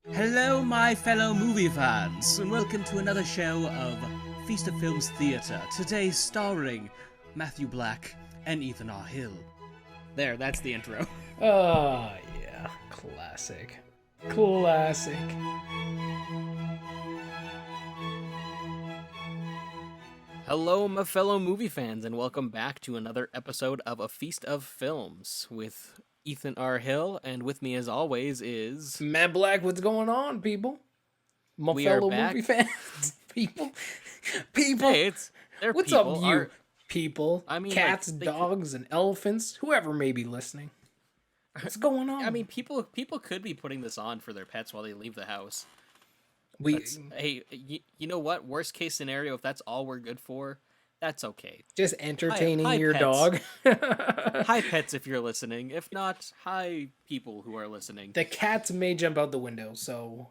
Hello, my fellow movie fans, and welcome to another show of Feast of Films Theatre. Today starring Matthew Black and Ethan R. Hill. There, that's the intro. Oh, yeah. Classic. Classic. Hello, my fellow movie fans, and welcome back to another episode of A Feast of Films with Ethan R. Hill, and with me as always is... Matt Black, what's going on, people? My We are fellow back. movie fans. People. People. Hey, they're What's people. up, you people? I mean, cats, like, dogs, and elephants. Whoever may be listening. What's going on? I mean, people could be putting this on for their pets while they leave the house. we Hey, you know what? Worst case scenario, if that's all we're good for, that's okay. just entertaining hi, your pets. dog. Hi, pets, if you're listening. If not, hi, people who are listening. The cats may jump out the window, so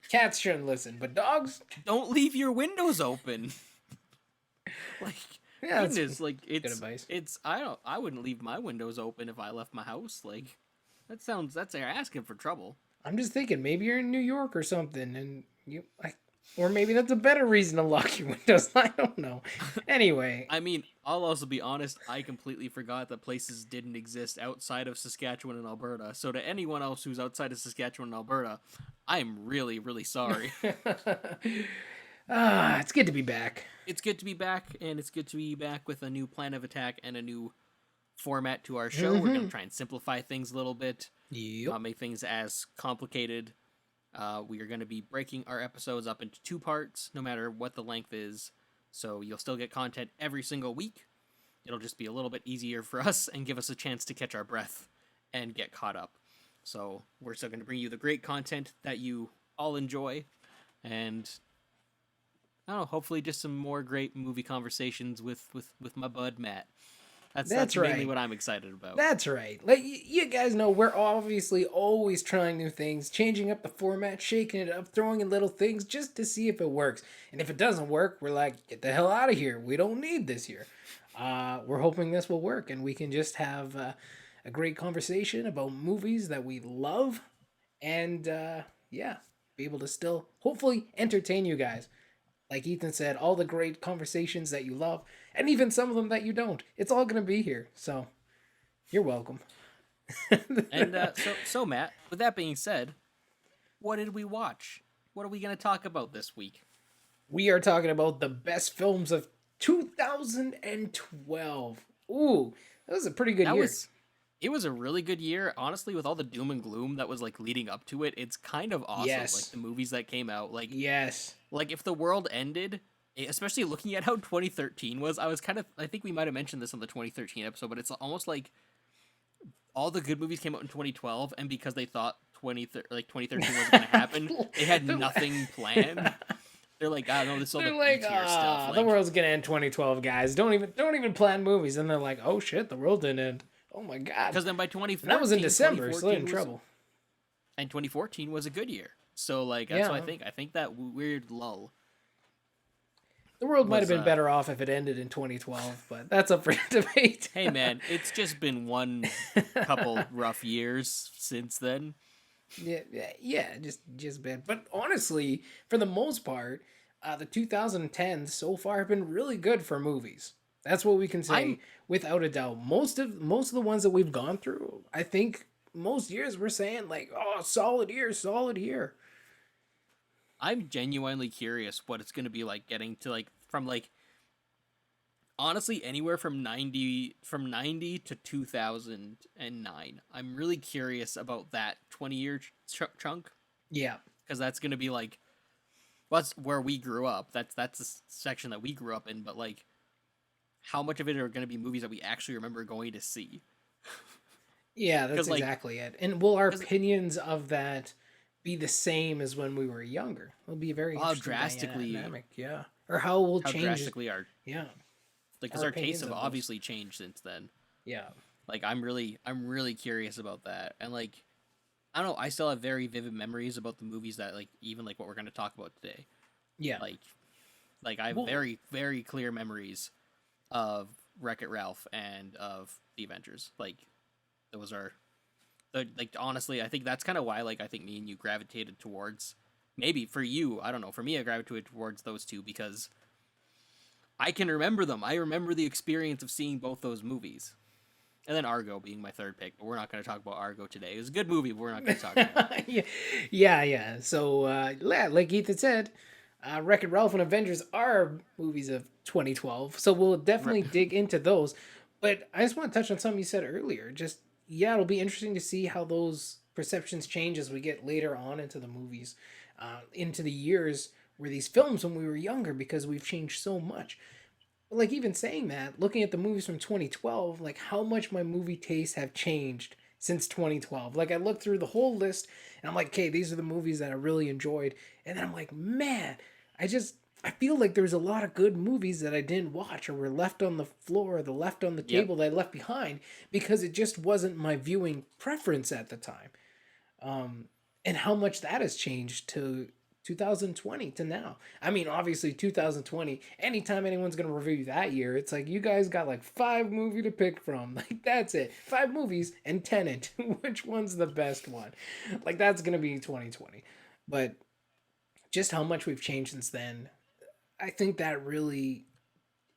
cats shouldn't listen, but dogs. Don't leave your windows open. Like, Yeah, that's goodness, like good advice. I wouldn't leave my windows open if I left my house. Like, that's they're asking for trouble. I'm just thinking maybe you're in New York or something, and or maybe that's a better reason to lock your windows. I don't know. Anyway, I mean, I'll also be honest, I completely forgot that places didn't exist outside of Saskatchewan and Alberta. So to anyone else who's outside of Saskatchewan and Alberta, I'm really, really sorry. it's good to be back. It's good to be back, and it's good to be back with a new plan of attack and a new format to our show. We're going to try and simplify things a little bit. Yep. Not make things as complicated. We are going to be breaking our episodes up into 2 parts, no matter what the length is. So you'll still get content every single week. It'll just be a little bit easier for us and give us a chance to catch our breath and get caught up. So we're still going to bring you the great content that you all enjoy. And I don't know, hopefully just some more great movie conversations with my bud Matt. That's right. mainly what I'm excited about. That's right. Like you guys know, we're obviously always trying new things, changing up the format, shaking it up, throwing in little things just to see if it works. And if it doesn't work, we're like, get the hell out of here. We don't need this here. We're hoping this will work, and we can just have a great conversation about movies that we love, and be able to still hopefully entertain you guys. Like Ethan said, all the great conversations that you love, and even some of them that you don't. It's all going to be here. So, you're welcome. And so Matt, with that being said, what did we watch? What are we going to talk about this week? We are talking about the best films of 2012. Ooh, that was a pretty good year. It was a really good year. Honestly, with all the doom and gloom that was like leading up to it, it's kind of awesome. Yes. Like the movies that came out. Like, Yes. like if the world ended, especially looking at how 2013 was, I think we might have mentioned this on the 2013 episode, but it's almost like all the good movies came out in 2012, and because they thought 2013 wasn't going to happen, they had nothing planned. They're like, I don't know, this is all the B-tier stuff. Like, the world's gonna end 2012, guys. Don't even plan movies. And they're like, oh shit, the world didn't end. Oh my god. because then by 2014, And that was in December, so they're in 2014 trouble. And 2014 was a good year. So like that's what I think. I think that weird lull. The world might have was, been better off if it ended in 2012, but that's up for debate. Hey man, it's just been one couple rough years since then. Yeah, just bad. But honestly, for the most part, the 2010s so far have been really good for movies. That's what we can say without a doubt. Most of the ones that we've gone through, I think most years we're saying like, oh, solid year. I'm genuinely curious what it's going to be like getting to like from like honestly anywhere from 90 to 2009. I'm really curious about that 20-year chunk, Yeah. because that's going to be like that's where we grew up. That's the section that we grew up in, but like how much of it are going to be movies that we actually remember going to see? Yeah, that's 'Cause, like- exactly it. And will our 'cause- opinions of that be the same as when we were younger? It'll be a very How interesting drastically- dynamic. Yeah. Or how we'll How change. drastically our Yeah. because our our tastes opinions have of those. obviously changed since then. Yeah. Like I'm really curious about that. And like I don't know, I still have very vivid memories about the movies that like even like what we're going to talk about today. Yeah. Like I have Well- very very clear memories of Wreck-It Ralph and of The Avengers. Like those are Like honestly, I think that's kind of why like I think me and you gravitated towards. Maybe for you, I don't know. For me, I gravitated towards those two because I can remember them. I remember the experience of seeing both those movies. And then Argo being my third pick, but we're not going to talk about Argo today. It was a good movie, but we're not going to talk about it. Yeah. So, yeah, like Ethan said, Wreck-It Ralph and Avengers are movies of 2012. So we'll definitely Right. dig into those. But I just want to touch on something you said earlier. Just, yeah, it'll be interesting to see how those perceptions change as we get later on into the movies, into the years where these films when we were younger, because we've changed so much. But like even saying that, looking at the movies from 2012, like how much my movie tastes have changed since 2012. Like I looked through the whole list and I'm like, okay, these are the movies that I really enjoyed. And then I'm like, man, I feel like there's a lot of good movies that I didn't watch or were left on the floor or the left on the Yep. table that I left behind because it just wasn't my viewing preference at the time. And how much that has changed to 2020 to now. I mean, obviously 2020, anytime anyone's going to review that year, it's like you guys got like 5 movies to pick from. Like that's it. 5 movies and Tenet. Which one's the best one? Like that's going to be 2020. But just how much we've changed since then, I think that really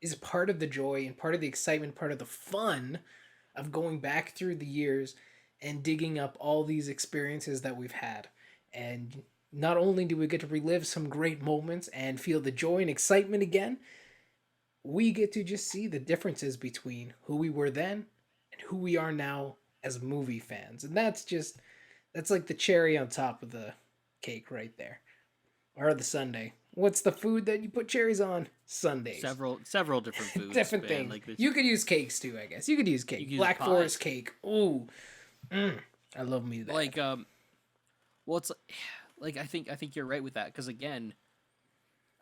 is part of the joy and part of the excitement, part of the fun of going back through the years and digging up all these experiences that we've had. And not only do we get to relive some great moments and feel the joy and excitement again, we get to just see the differences between who we were then and who we are now as movie fans. And that's like the cherry on top of the cake right there. Or the sundae. What's the food that you put cherries on? Sundays. Several different foods. Different man. things. Like this, You could use cakes too, I guess. You could use cake. You could use Black pie. Forest cake. Ooh. I love me that. like well, it's like I think you're right with that because again,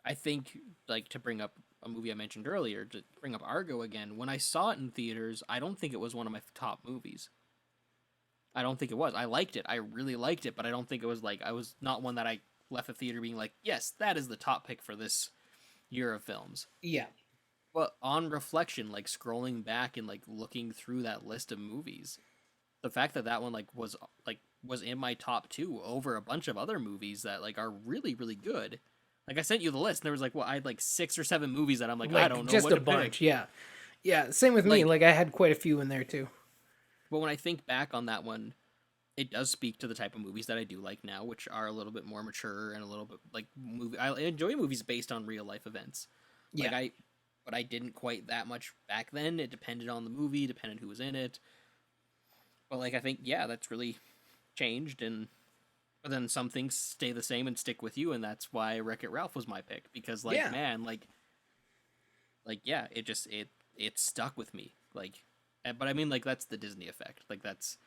I think like to bring up a movie I mentioned earlier, to bring up Argo again. When I saw it in theaters, I don't think it was one of my top movies. I don't think it was. I liked it. I really liked it, but I don't think it was like I was not one that I left the theater being like, yes, that is the top pick for this year of films. Yeah. But on reflection, like scrolling back and like looking through that list of movies, the fact that that one was in my top 2 over a bunch of other movies that like are really really good. Like I sent you the list, and there was like I had like 6 or 7 movies that I'm like I don't know just what a to bunch. pick. Yeah. Yeah. Same with me. Like- Like I had quite a few in there too. But when I think back on that one, it does speak to the type of movies that I do like now, which are a little bit more mature and a little bit like movie. I enjoy movies based on real life events. Yeah. But I didn't quite that much back then. It depended on the movie, depended who was in it. But like I think that's really changed, and but then some things stay the same and stick with you, and that's why Wreck-It Ralph was my pick because like Yeah. man it stuck with me but I mean like that's the Disney effect. Like that's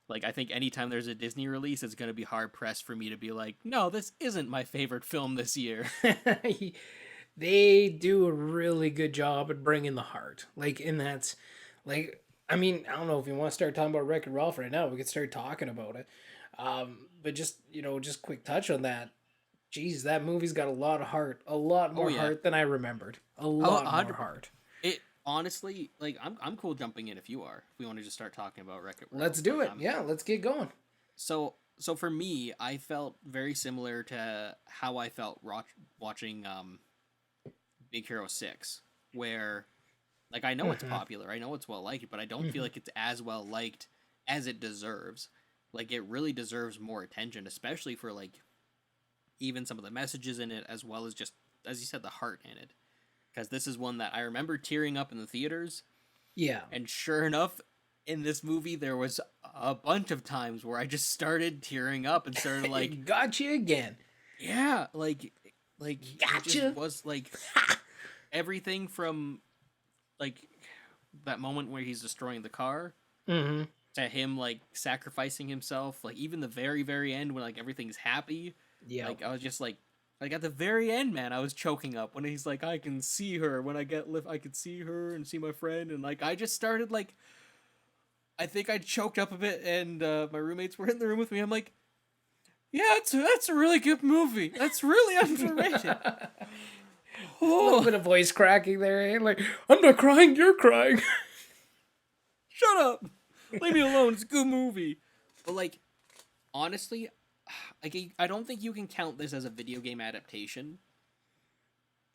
like I think anytime there's a Disney release, it's gonna be hard pressed for me to be like, no, this isn't my favorite film this year. They do a really good job at bringing the heart. Like, and that's like, I mean, I don't know if you want to start talking about Wreck-It Ralph right now. We could start talking about it. But just just quick touch on that. Jeez, that movie's got a lot of heart, a lot more yeah. heart than I remembered. A lot more 100 heart. It honestly, like I'm cool jumping in if you are. If we want to just start talking about Wreck-It Ralph. Let's do Like, it. Yeah, let's get going. So for me, I felt very similar to how I felt watching Big Hero 6, where like I know it's popular, I know it's well liked, but I don't feel like it's as well liked as it deserves. Like it really deserves more attention, especially for like even some of the messages in it, as well as just as you said, the heart in it. Because this is one that I remember tearing up in the theaters. Yeah. And sure enough, in this movie, there was a bunch of times where I just started tearing up and started like, Got you again. yeah, like it Gotcha. just was like everything from like that moment where he's destroying the car Mm-hmm. to him like sacrificing himself, like even the very very end when like everything's happy. Yeah. Like I was just like at the very end, man, I was choking up when he's like, I can see her when I get lift, I can see her and see my friend, and like I just started like, I think I choked up a bit, and my roommates were in the room with me. I'm like, yeah, that's a really good movie. That's really underrated. A little bit of voice cracking there, eh? Like, I'm not crying, you're crying. Shut up, leave me alone. It's a good movie. But like, honestly, I don't think you can count this as a video game adaptation.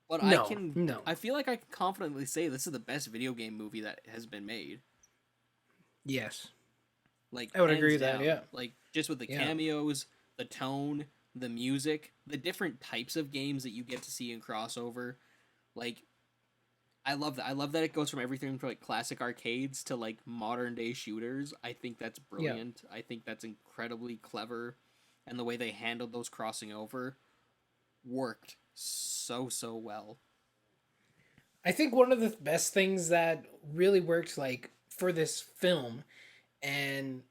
But No, no. I feel like I can confidently say this is the best video game movie that has been made. Yes. Like, I would hands agree with that, down. yeah. Like, just with the Yeah. cameos, the tone, the music, the different types of games that you get to see in crossover. Like, I love that. I love that it goes from everything from like classic arcades to like modern day shooters. I think that's brilliant. I think that's incredibly clever, and the way they handled those crossing over worked so well. I think one of the best things that really worked like for this film, and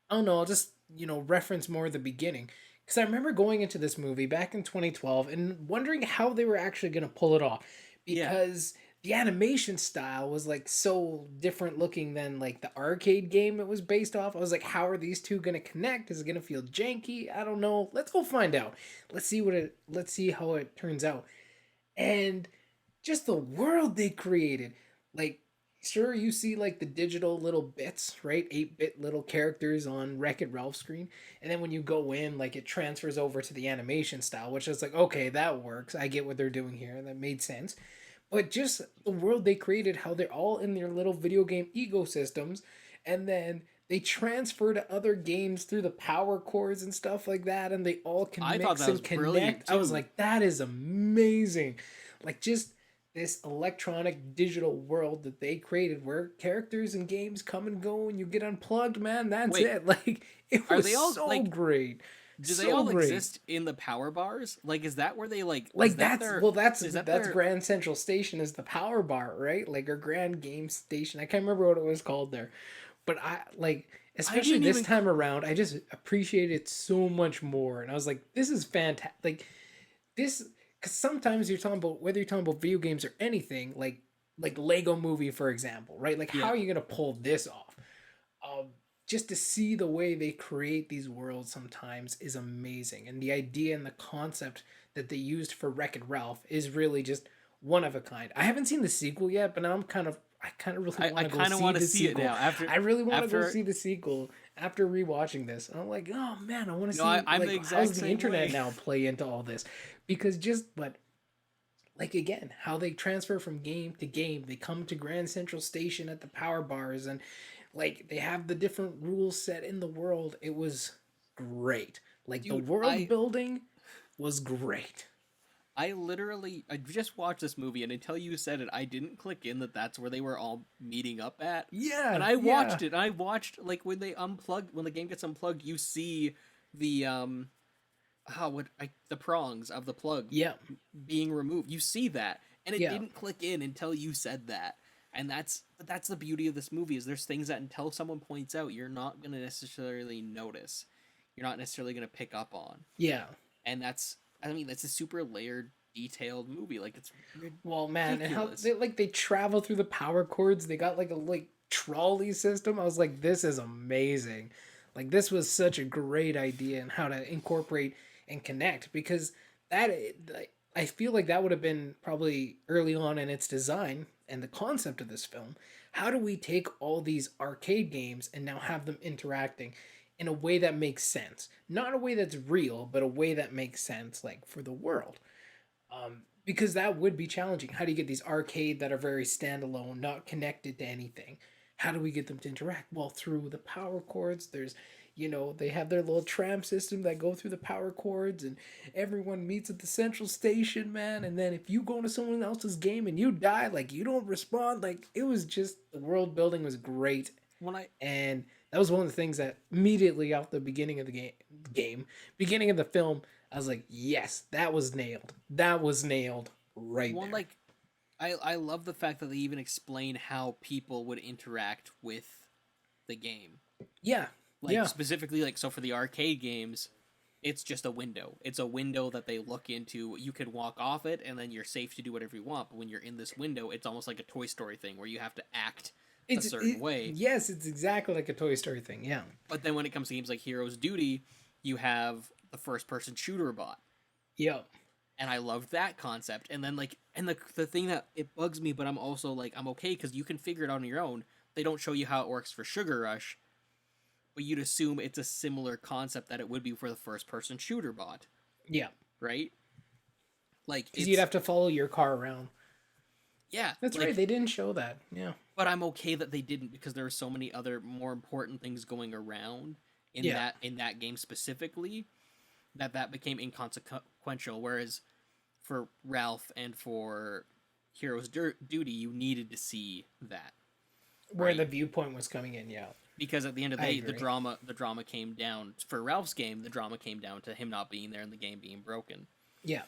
I don't know, I'll just, reference more the beginning. Because I remember going into this movie back in 2012 and wondering how they were actually going to pull it off. Yeah. Because the animation style was like so different looking than like the arcade game it was based off. I was like, how are these two going to connect? Is it going to feel janky? I don't know. Let's go find out. Let's see how it turns out. And just the world they created. Like, sure, you see like the digital little bits, right? 8-bit little characters on Wreck-It Ralph screen. And then when you go in, like it transfers over to the animation style, which is like, okay, that works. I get what they're doing here. That made sense. But just the world they created, how they're all in their little video game ecosystems. And then they transfer to other games through the power chords and stuff like that. And they all can I mix thought that was and connect. brilliant, I was too. like, that is amazing. Like, just this electronic digital world that they created where characters and games come and go and you get unplugged, man. That's Wait, it. Like, it are was they all, so like, great. do they So all great. exist in the power bars? Like, is that where they like? Like is that that's their, well that's is that that's their, Grand Central Station is the power bar, right? Like our Grand Game Station. I can't remember what it was called there. But I like especially didn't this even- time around, I just appreciate it so much more. And I was like, this is fantastic. Like this because sometimes you're talking about whether you're talking about video games or anything, like Lego Movie, for example, right? Like how Yeah. are you gonna pull this off? Just to see the way they create these worlds sometimes is amazing. And the idea and the concept that they used for Wreck-It Ralph is really just one of a kind. I haven't seen the sequel yet, but now I kind of really I want to go kind of see want the to see it sequel. now. I really want to go after- see the sequel after rewatching this. And I'm like, oh man, I want to No, see I'm the like exact how's the same internet way. now play into all this, because just but like again, how they transfer from game to game. They come to Grand Central Station at the power bars and like they have the different rules set in the world. It was great. Like the Dude, world building was great. I just watched this movie, and until you said it, I didn't click in that that's where they were all meeting up at. Yeah. And I watched it. And I watched like when they when the game gets unplugged, you see the the prongs of the plug Yeah. being removed. You see that, and it Yeah. didn't click in until you said that. And that's the beauty of this movie is there's things that until someone points out, you're not gonna necessarily notice. You're not necessarily gonna pick up on. Yeah. And that's a super layered, detailed movie. Like it's Well, man, and how ridiculous. they travel through the power cords. They got like a trolley system. I was like, this is amazing. Like this was such a great idea and how to incorporate and connect, because I feel like that would have been probably early on in its design and the concept of this film. How do we take all these arcade games and now have them interacting in a way that makes sense? Not a way that's real, but a way that makes sense, like for the world. Because that would be challenging. How do you get these arcade that are very standalone, not connected to anything? How do we get them to interact? Well, through the power cords. There's, they have their little tram system that go through the power cords, and everyone meets at the central station, man. And then if you go into someone else's game and you die, like you don't respond, like it was just the world building was great. And that was one of the things that immediately off the beginning of the beginning of the film, I was like, yes, that was nailed. That was nailed right there. Like, I love the fact that they even explain how people would interact with the game. Yeah. Like, specifically, like, so for the arcade games, it's just a window. It's a window that they look into. You can walk off it, and then you're safe to do whatever you want. But when you're in this window, it's almost like a Toy Story thing, where you have to act a certain way. Yes, it's exactly like a Toy Story thing, yeah. But then when it comes to games like Heroes Duty, you have the first-person shooter bot. Yep. And I loved that concept. And then, like, and the thing that it bugs me, but I'm also, like, I'm okay, because you can figure it out on your own. They don't show you how it works for Sugar Rush. but you'd assume it's a similar concept that it would be for the first-person shooter bot, Yeah, right? Like, because you'd it's have to follow your car around. yeah, That's like, right. They didn't show that. Yeah. but I'm okay that they didn't because there were so many other more important things going around Yeah. in that game specifically that became inconsequential. Whereas for Ralph and for Duty, you needed to see that, Where right? the viewpoint was coming in. Yeah. Because at the end of the I day, agree. the drama came down for Ralph's game. The drama came down to him not being there and the game being broken. Yeah.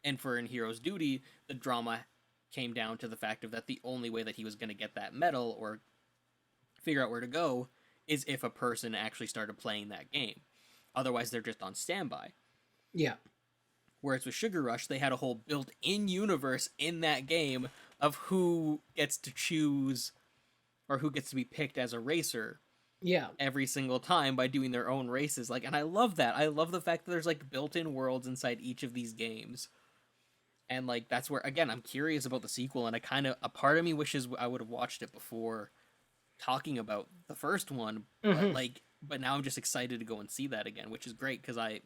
And for in Hero's Duty, the drama came down to the fact of that the only way that he was going to get that medal or figure out where to go is if a person actually started playing that game. Otherwise, they're just on standby. Yeah. Whereas with Sugar Rush, they had a whole built-in universe in that game of who gets to choose or who gets to be picked as a racer Yeah. every single time by doing their own races. Like, and I love that. I love the fact that there's like built-in worlds inside each of these games. And like that's where again I'm curious about the sequel, and a part of me wishes I would have watched it before talking about the first one, but now I'm just excited to go and see that again, which is great because I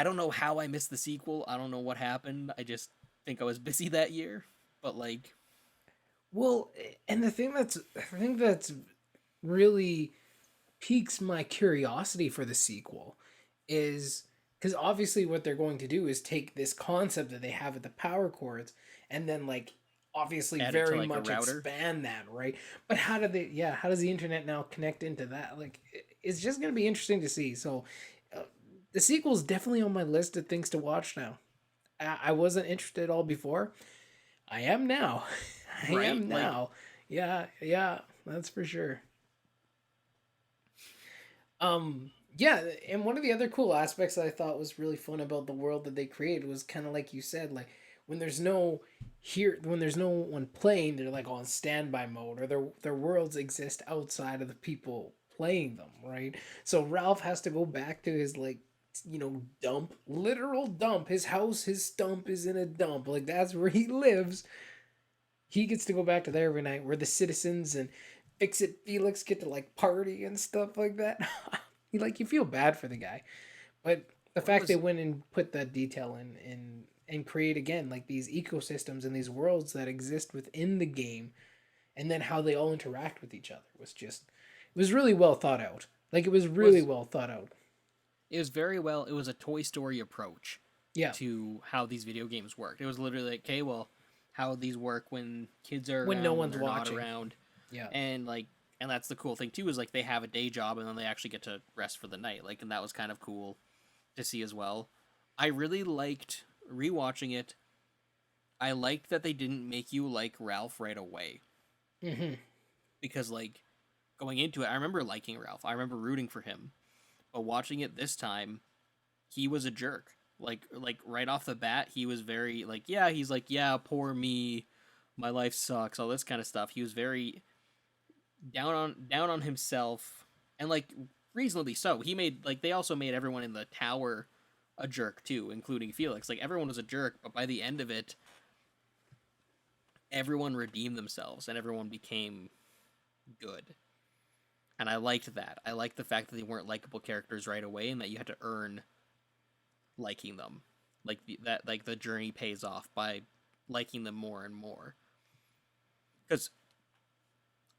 don't know how I missed the sequel. I don't know what happened. I just think I was busy that year, but like Well, and the thing that's really piques my curiosity for the sequel is because obviously what they're going to do is take this concept that they have at the power chords and then like obviously add it to very like a much router. expand that, right? But how does the internet now connect into that? Like it's just going to be interesting to see. So the sequel is definitely on my list of things to watch now. I wasn't interested at all before. I am now. I Right? am Like now. Yeah, yeah, that's for sure. Yeah, and one of the other cool aspects that I thought was really fun about the world that they created was kind of like you said, like when there's no one playing, they're like on standby mode, or their worlds exist outside of the people playing them, right? So Ralph has to go back to his like dump, literal dump. His house, his stump is in a dump. Like that's where he lives. He gets to go back to there every night where the citizens and Fix It Felix get to like party and stuff like that. You feel bad for the guy. But the what fact they was went and put that detail in and create again like these ecosystems and these worlds that exist within the game and then how they all interact with each other was just it was really well thought out. Like it was really was well thought out. it was very well. It was a Toy Story approach Yeah. to how these video games worked. It was literally like, okay, well, how these work when kids are When around, no when one's they're watching. not around, Yeah. and like, and that's the cool thing too is like they have a day job and then they actually get to rest for the night. Like, and that was kind of cool to see as well. I really liked rewatching it. I liked that they didn't make you like Ralph right away Mm-hmm. because like going into it, I remember liking Ralph. I remember rooting for him, but watching it this time, he was a jerk. Like right off the bat, he was very like, yeah, he's like, yeah, poor me, my life sucks, all this kind of stuff. He was very down on himself, and like reasonably so. He made like they also made everyone in the tower a jerk too, including Felix. Like everyone was a jerk, but by the end of it, everyone redeemed themselves and everyone became good. And I liked that. I liked the fact that they weren't likable characters right away and that you had to earn liking them. Like the journey pays off by liking them more and more. Because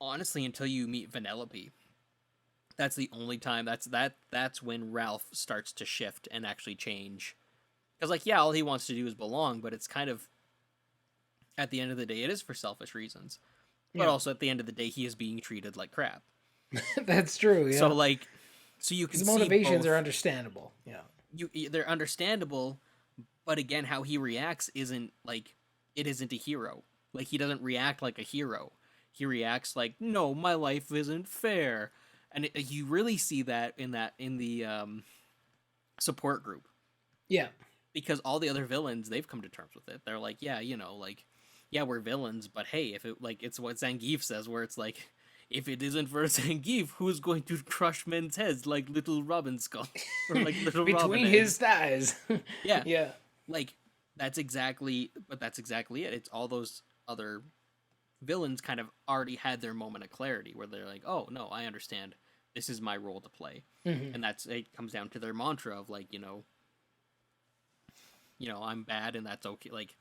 honestly, until you meet Vanellope, that's the only time that's when Ralph starts to shift and actually change. Because like yeah, all he wants to do is belong, but it's kind of at the end of the day, it is for selfish reasons. But Yeah. also at the end of the day, he is being treated like crap. That's true, yeah. So like, so you can His see motivations both. are understandable. Yeah. They're understandable, but again, how he reacts isn't like it isn't a hero. Like he doesn't react like a hero. He reacts like, no, my life isn't fair, and you really see that in the support group Yeah. because all the other villains they've come to terms with it. They're like, yeah, like, yeah, we're villains, but hey, if it like it's what Zangief says, where it's like, if it isn't for Zangief, who's going to crush men's heads like little Robin Skull or like little Robin Between head? his thighs. Yeah. Yeah. Like that's exactly it. It's all those other villains kind of already had their moment of clarity where they're like, oh no, I understand, this is my role to play. Mm-hmm. And that's, it comes down to their mantra of like, I'm bad and that's okay. Like,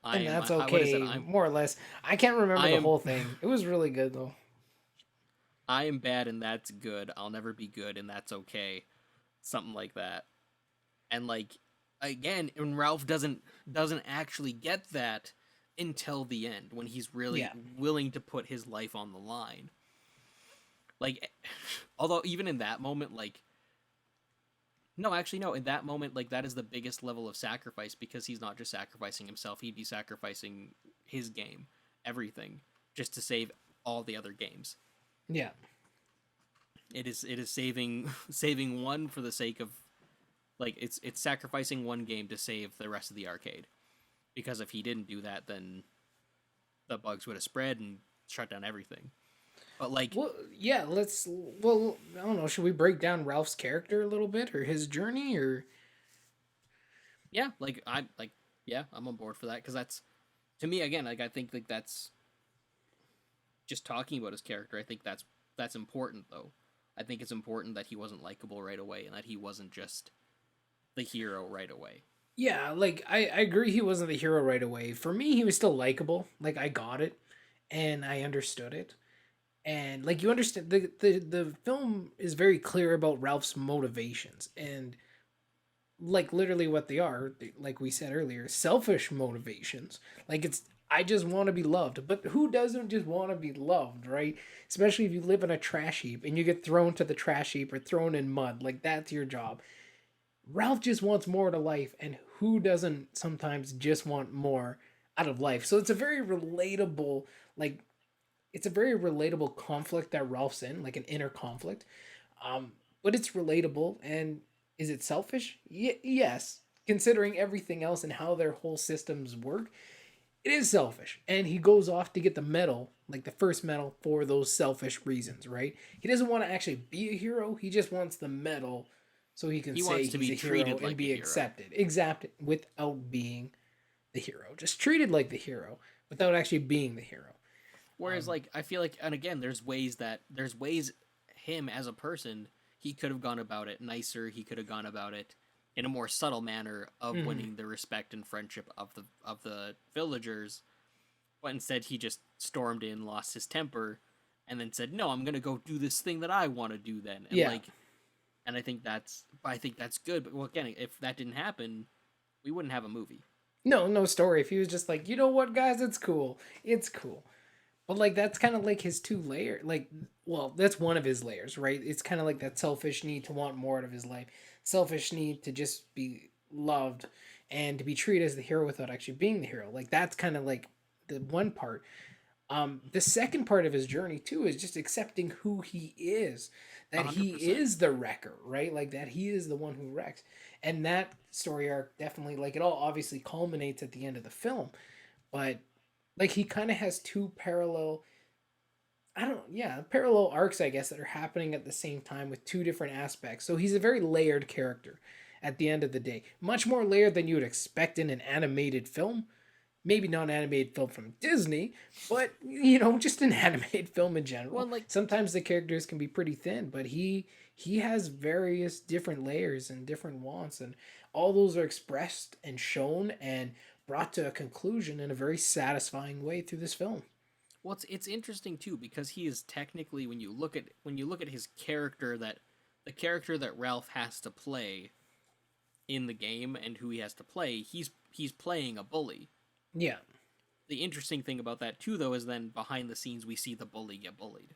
And that's what is it? okay, more or less. I can't remember I the am whole thing. It was really good though. I am bad and that's good. I'll never be good and that's okay. Something like that. And like, again, when Ralph doesn't actually get that until the end, when he's really Yeah. willing to put his life on the line. Like, although even in that moment, like, no, actually, no, in that moment, like, that is the biggest level of sacrifice, because he's not just sacrificing himself, he'd be sacrificing his game, everything, just to save all the other games. Yeah. It is saving one for the sake of, like, it's sacrificing one game to save the rest of the arcade. Because if he didn't do that, then the bugs would have spread and shut down everything. But like, Well, yeah, well, I don't know, should we break down Ralph's character a little bit, or his journey, or? yeah, like I'm on board for that, because that's, to me, again, like, I think like that's just talking about his character. I think that's important though. I think it's important that he wasn't likable right away, and that he wasn't just the hero right away. Yeah, like, I agree he wasn't the hero right away. For me, he was still likable. Like, I got it, and I understood it. And like, you understand, the film is very clear about Ralph's motivations, and like, literally what they are, like we said earlier, selfish motivations. Like, it's, I just want to be loved. But who doesn't just want to be loved, right? Especially if you live in a trash heap and you get thrown to the trash heap or thrown in mud. Like, that's your job. Ralph just wants more to life, and who doesn't sometimes just want more out of life? So it's a very relatable, like, it's a very relatable conflict that Ralph's in, like an inner conflict. But it's relatable, and is it selfish? Yes, considering everything else and how their whole systems work, it is selfish. And he goes off to get the medal, like the first medal, for those selfish reasons, right? He doesn't want to actually be a hero. He just wants the medal so he can He say wants to he's be a hero treated and like be a hero. accepted without being the hero. Just treated like the hero without actually being the hero. Whereas, like, I feel like, and again, there's ways him as a person, he could have gone about it nicer. He could have gone about it in a more subtle manner of winning the respect and friendship of the villagers. But instead, he just stormed in, lost his temper, and then said, "No, I'm gonna go do this thing that I want to do." Then, and Yeah. like, and I think that's good. But well, again, if that didn't happen, we wouldn't have a movie. No story. If he was just like, you know what, guys, it's cool. It's cool. But like, that's kind of like his two layer. Like, well, that's one of his layers, right? It's kind of like that selfish need to want more out of his life, selfish need to just be loved and to be treated as the hero without actually being the hero. Like, that's kind of like the one part. The second part of his journey too is just accepting who he is, that he 100%. is the wrecker, right? Like, that he is the one who wrecks. And that story arc definitely, like, it all obviously culminates at the end of the film, but like, he kind of has two parallel, parallel arcs, I guess, that are happening at the same time with two different aspects. So he's a very layered character at the end of the day, much more layered than you would expect in an animated film. Maybe not an animated film from Disney, but just an animated film in general. Well, like, sometimes the characters can be pretty thin, but he has various different layers and different wants, and all those are expressed and shown and brought to a conclusion in a very satisfying way through this film. well, it's interesting too, because he is technically, when you look at his character, that the character that Ralph has to play in the game and who he has to play, he's playing a bully. Yeah. The interesting thing about that too, though, is then behind the scenes we see the bully get bullied,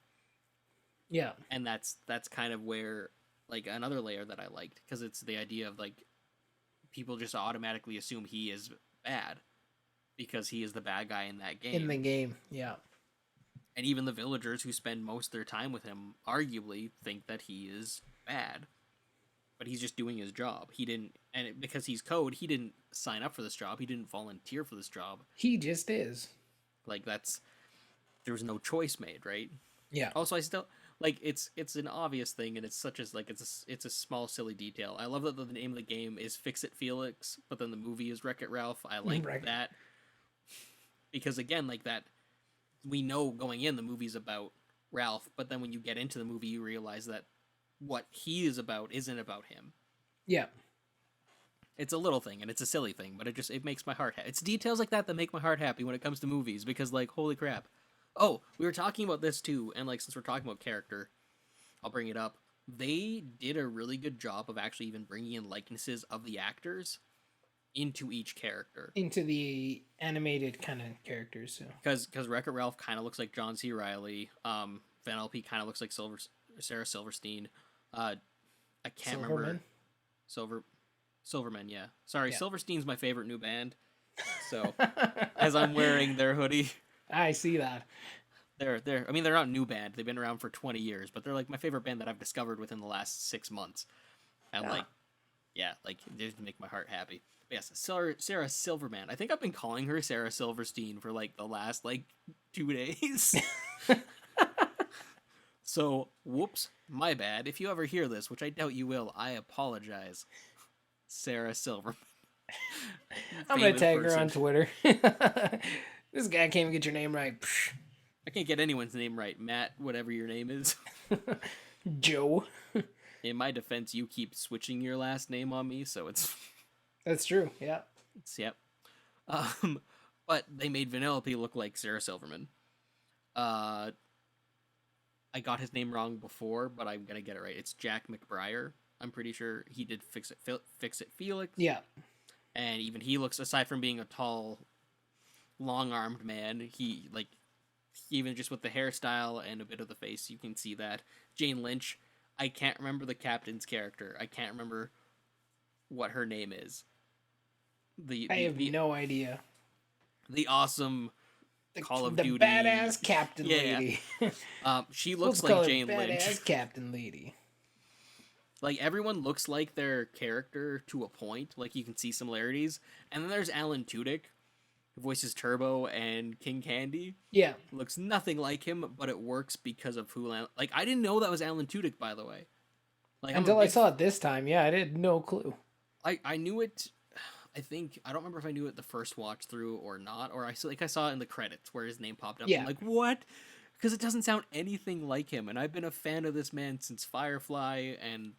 Yeah. and that's kind of where, like, another layer that I liked, because it's the idea of, like, people just automatically assume he is bad because he is the bad guy in that game. In the game, yeah. And even the villagers who spend most of their time with him arguably think that he is bad. But he's just doing his job. He didn't, because he's Code, he didn't sign up for this job. He didn't volunteer for this job. He just is. Like, there was no choice made, right? Yeah. Also, I still, like, it's an obvious thing, and it's such as, like, it's a small, silly detail. I love that the name of the game is Fix It Felix, but then the movie is Wreck-It Ralph. I like that. Because, again, like, that, we know going in the movie's about Ralph, but then when you get into the movie, you realize that what he is about isn't about him. Yeah. It's a little thing, and it's a silly thing, but it makes my heart happy. It's details like that that make my heart happy when it comes to movies, because, like, holy crap. Oh, we were talking about this, too, and, like, since we're talking about character, I'll bring it up. They did a really good job of actually even bringing in likenesses of the actors into each character. Into the animated kind of characters, so. Because Wreck-It Ralph kind of looks like John C. Reilly. Vanellope kind of looks like Sarah Silverstein. I can't remember. Silverman, yeah. Sorry, Yeah. Silverstein's my favorite new band. So, as I'm wearing their hoodie, I see that. they're they're not a new band. They've been around for 20 years, but they're like my favorite band that I've discovered within the last 6 months. And they just make my heart happy. But yes, Sarah Silverman. I think I've been calling her Sarah Silverstein for like the last 2 days. So, whoops, my bad. If you ever hear this, which I doubt you will, I apologize. Sarah Silverman. I'm going to tag her on Twitter. This guy can't even get your name right. I can't get anyone's name right. Matt, whatever your name is. Joe. In my defense, you keep switching your last name on me, so it's... That's true, yeah. Yep. But they made Vanellope look like Sarah Silverman. I got his name wrong before, but I'm going to get it right. It's Jack McBrayer. I'm pretty sure he did Fix It Felix. Yeah. And even he looks, aside from being a tall, long-armed man, he, even just with the hairstyle and a bit of the face, you can see that. Jane Lynch, I can't remember the captain's character. I can't remember what her name is. I have no idea. The awesome Call of Duty. The badass captain lady. She looks like Jane Lynch. Badass captain lady. Like, everyone looks like their character to a point. Like, you can see similarities. And then there's Alan Tudyk, who voices Turbo and King Candy. Yeah. Looks nothing like him, but it works because of who... Like, I didn't know that was Alan Tudyk, by the way. Until I saw it this time. Yeah, I had no clue. I knew it... I don't remember if I knew it the first watch through or not. Or I saw it in the credits where his name popped up. Yeah. I'm like, what? Because it doesn't sound anything like him. And I've been a fan of this man since Firefly and...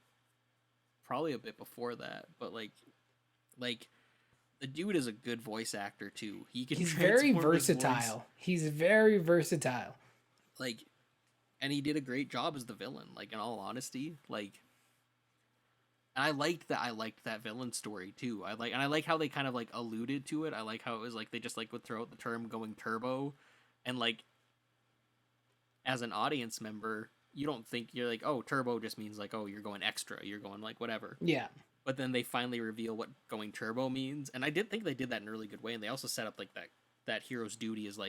probably a bit before that, but the dude is a good voice actor too. He's very versatile. He's very versatile. And he did a great job as the villain. In all honesty, and I liked that villain story too. I like how they kind of alluded to it. I like how it was they just would throw out the term going turbo, and as an audience member, you don't think you're oh, turbo just means oh, you're going extra, you're going whatever. Yeah. But then they finally reveal what going turbo means, and I did think they did that in a really good way. And they also set up that hero's duty is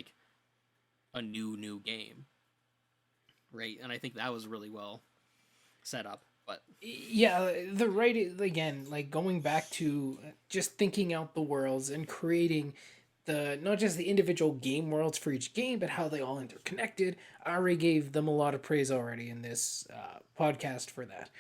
a new game, right? And I think that was really well set up. But yeah, the right again, going back to just thinking out the worlds and creating not just the individual game worlds for each game, but how they all interconnected. I already gave them a lot of praise already in this podcast for that.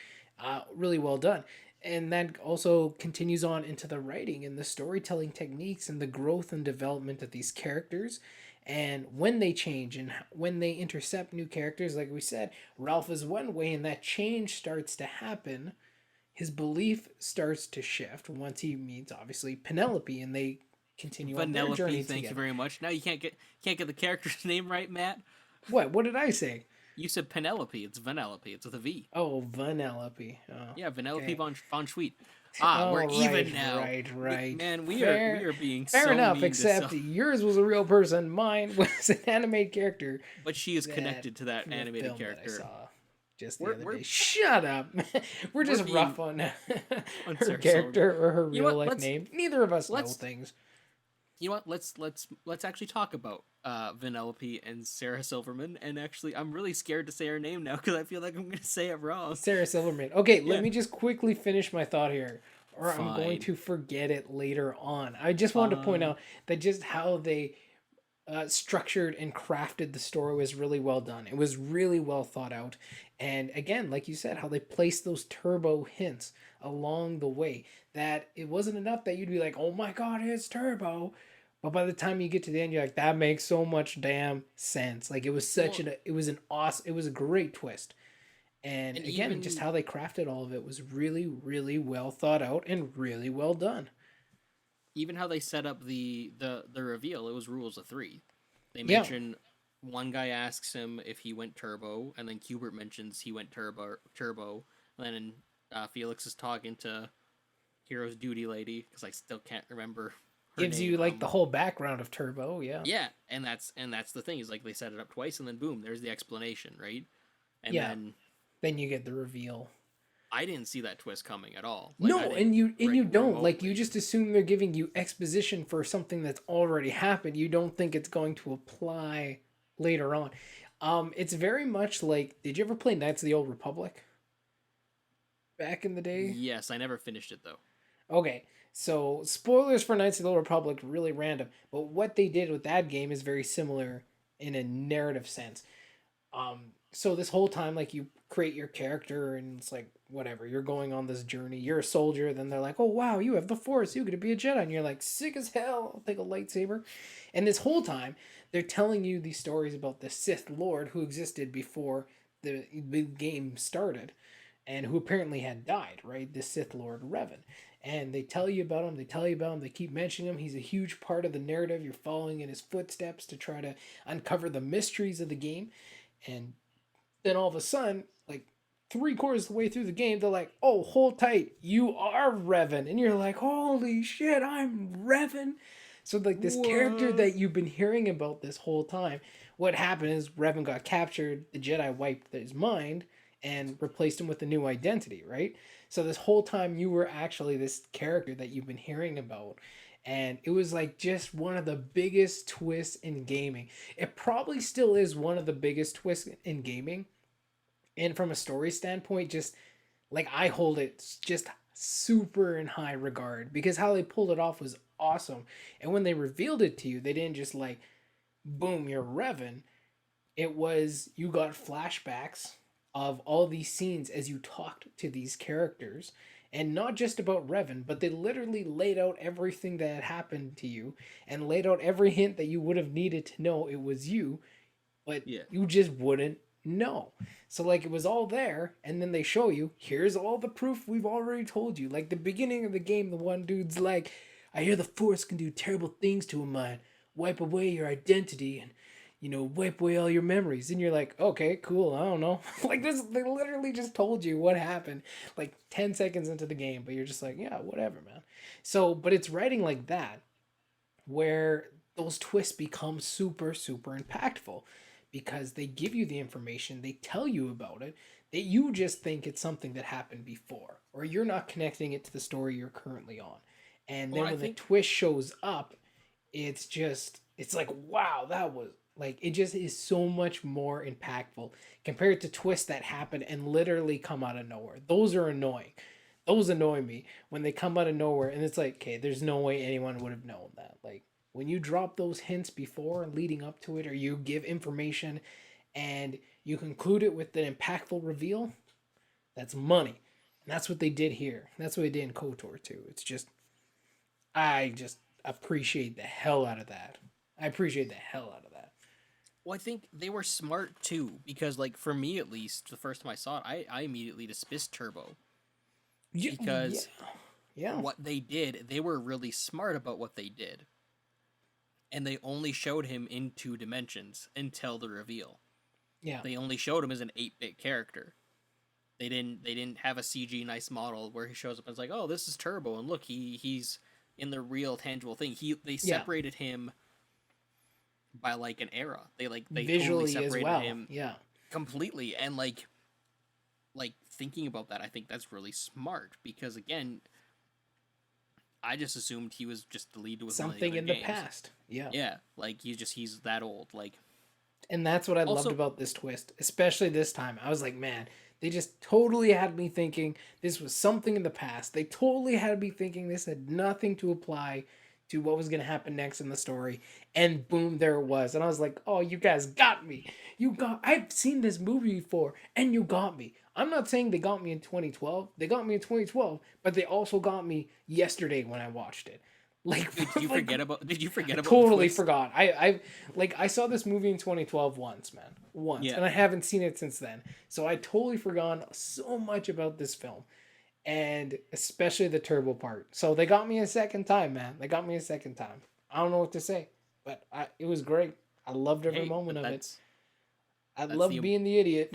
Really well done. And that also continues on into the writing and the storytelling techniques and the growth and development of these characters. And when they change and when they intercept new characters, like we said, Ralph is one way, and that change starts to happen. His belief starts to shift once he meets, obviously, Penelope, and they continue on their journey thank together. you very much. Now you can't get the character's name right, Matt. What did I say? You said Penelope. It's Vanellope. It's with a V. Oh, Vanellope. Oh, yeah, Vanellope okay. von Schweet. We're even now. Right. Man, we are being fair so enough. mean Except yours was a real person. Mine was an animated character. But she is connected to that animated character. That I saw just the other day. Shut up. We're just rough on her Sarah character Silverman. or her real life name. Neither of us know things. You know what? Let's actually talk about Vanellope and Sarah Silverman. And actually, I'm really scared to say her name now because I feel like I'm going to say it wrong. Sarah Silverman. Okay, let me just quickly finish my thought here, or Fine. I'm going to forget it later on. I just wanted to point out that just how they structured and crafted the story was really well done. It was really well thought out. And again, like you said, how they placed those turbo hints along the way, that it wasn't enough that you'd be like, oh my god, it's turbo. But by the time you get to the end, you're like, that makes so much damn sense. Like it was Well, it was an awesome, it was a great twist. And and again, just even how they crafted all of it was really, really well thought out and really well done. even how they set up the reveal, it was rules of three. They Yeah, mention one guy asks him if he went turbo, and then Kubert mentions he went turbo, and then Felix is talking to Hero's duty lady because I still can't remember her gives you name. like the whole background of Turbo. Yeah, Yeah, and that's the thing is like they set it up twice, and then boom, there's the explanation, right? And yeah. then Then you get the reveal. I didn't see that twist coming at all. Like I No, didn't and you don't like you remotely. just assume they're giving you exposition for something that's already happened. You don't think it's going to apply later on. It's very much like, did you ever play Knights of the Old Republic back in the day? Yes, I never finished it though. Okay, so spoilers for Knights of the Old Republic, really random, but what they did with that game is very similar in a narrative sense. So this whole time, like, you create your character and it's like whatever, you're going on this journey, you're a soldier, then they're like, oh wow, you have the Force, you get to be a Jedi, and you're like, sick as hell, I'll take a lightsaber. And this whole time they're telling you these stories about the Sith Lord who existed before the game started and who apparently had died, right? The Sith Lord Revan. And they tell you about him, they tell you about him, they keep mentioning him. He's a huge part of the narrative. You're following in his footsteps to try to uncover the mysteries of the game. And then all of a sudden, like 3/4 of the way through the game, they're like, oh, hold tight, you are Revan. And you're like, holy shit, I'm Revan. So, like, this character What? that you've been hearing about this whole time, what happened is Revan got captured, the Jedi wiped his mind and replaced him with a new identity, right? So, this whole time, you were actually this character that you've been hearing about. And it was like just one of the biggest twists in gaming. It probably still is one of the biggest twists in gaming. And from a story standpoint, just like I hold it just super in high regard because how they pulled it off was awesome. And when they revealed it to you, they didn't just like, boom, you're Revan. It was you got flashbacks of all these scenes as you talked to these characters. And not just about Revan, but they literally laid out everything that had happened to you and laid out every hint that you would have needed to know it was you, but Yeah. you just wouldn't know. So like it was all there, and then they show you, here's all the proof we've already told you. Like the beginning of the game, the one dude's like, I hear the Force can do terrible things to a mind, wipe away your identity and wipe away all your memories. And you're like, okay, cool, I don't know. Like this, they literally just told you what happened like 10 seconds into the game, but you're just like, yeah, whatever, man. So, but it's writing like that where those twists become super, super impactful because they give you the information, they tell you about it, that you just think it's something that happened before, or you're not connecting it to the story you're currently on. And Well, then I when the think twist shows up, it's like, wow, that was like, it just is so much more impactful compared to twists that happen and literally come out of nowhere. Those are annoying. Those annoy me when they come out of nowhere and it's like, okay, there's no way anyone would have known that. Like when you drop those hints before and leading up to it, or you give information and you conclude it with an impactful reveal, that's money. And that's what they did here. That's what they did in KOTOR too. It's just, I just appreciate the hell out of that. I appreciate the hell out of that. well, I think they were smart too because like for me at least, the first time I saw it, I immediately dismissed Turbo Yeah, yeah, because yeah, what they did, they were really smart about what they did. And they only showed him in two dimensions until the reveal. yeah, They only showed him as an 8-bit character. They didn't have a CG nice model where he shows up and it's like, "Oh, this is Turbo and look, he's in the real tangible thing." They yeah. separated him by like an era. They totally Visually as separated well. him Yeah. completely and like thinking about that, I think that's really smart because again, I just assumed he was just the lead with one of the Something other in the games. past. Yeah. Yeah, like he's that old. Like And that's what I loved also, about this twist, especially this time. I was like, man, they just totally had me thinking this was something in the past. They totally had me thinking this had nothing to apply to what was going to happen next in the story. And boom, there it was. And I was like, oh, you guys got me. I've seen this movie before, and you got me. I'm not saying they got me in 2012. They got me in 2012, but they also got me yesterday when I watched it. Like, Did you like, forget about? Did you forget about? The totally twist? forgot. I saw this movie in 2012 once, man. Once. Yeah. And I haven't seen it since then. So I totally forgot so much about this film. And especially the turbo part. So they got me a second time, man. They got me a second time. I don't know what to say, but it was great. I loved every Hey, moment but of it. I that's loved the being the idiot.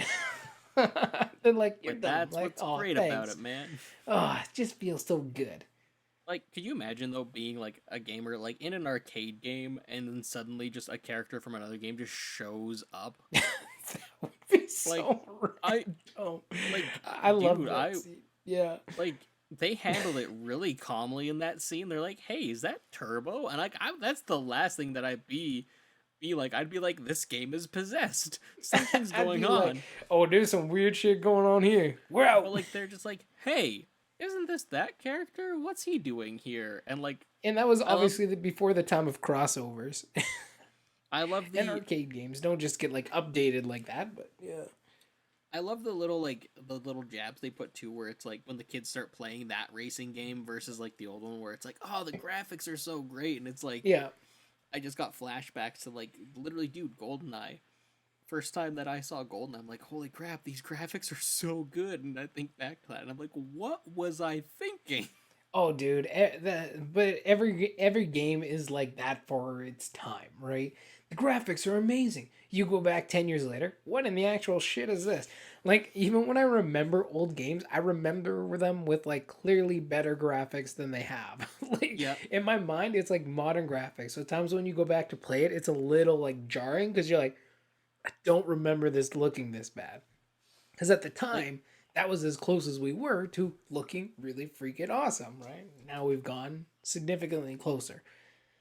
They're like, you're but dumb. that's Like, what's oh, great about thanks. it, man. Oh, it just feels so good. Like, could you imagine though being like a gamer like in an arcade game and then suddenly just a character from another game just shows up? That would be Like, so I random. like, I love dude, that scene. Yeah. like they handled it really calmly in that scene. They're like, "Hey, is that Turbo?" And like, that's the last thing that I'd be like. I'd be like, "This game is possessed. Something's I'd going be like, on." oh, there's some weird shit going on here. We're out. But like, they're just like, "Hey, isn't this that character? What's he doing here?" And like, And that was I love, obviously before the time of crossovers. I love And the arcade games don't just get like updated like that, but yeah. I love the little like the little jabs they put too, where it's like when the kids start playing that racing game versus like the old one, where it's like, oh, the graphics are so great, and it's like, Yeah. I just got flashbacks to like literally, dude, GoldenEye. First time that I saw GoldenEye, I'm like, holy crap, these graphics are so good, and I think back to that, and I'm like, what was I thinking? Oh, dude, but every game is like that for its time, right? The graphics are amazing. You go back 10 years later, what in the actual shit is this? Like, even when I remember old games, I remember them with like clearly better graphics than they have. Like, Yeah, in my mind, it's like modern graphics. So times when you go back to play it, it's a little like jarring because you're like, I don't remember this looking this bad. Because at the like time, that was as close as we were to looking really freaking awesome, right? Now we've gone significantly closer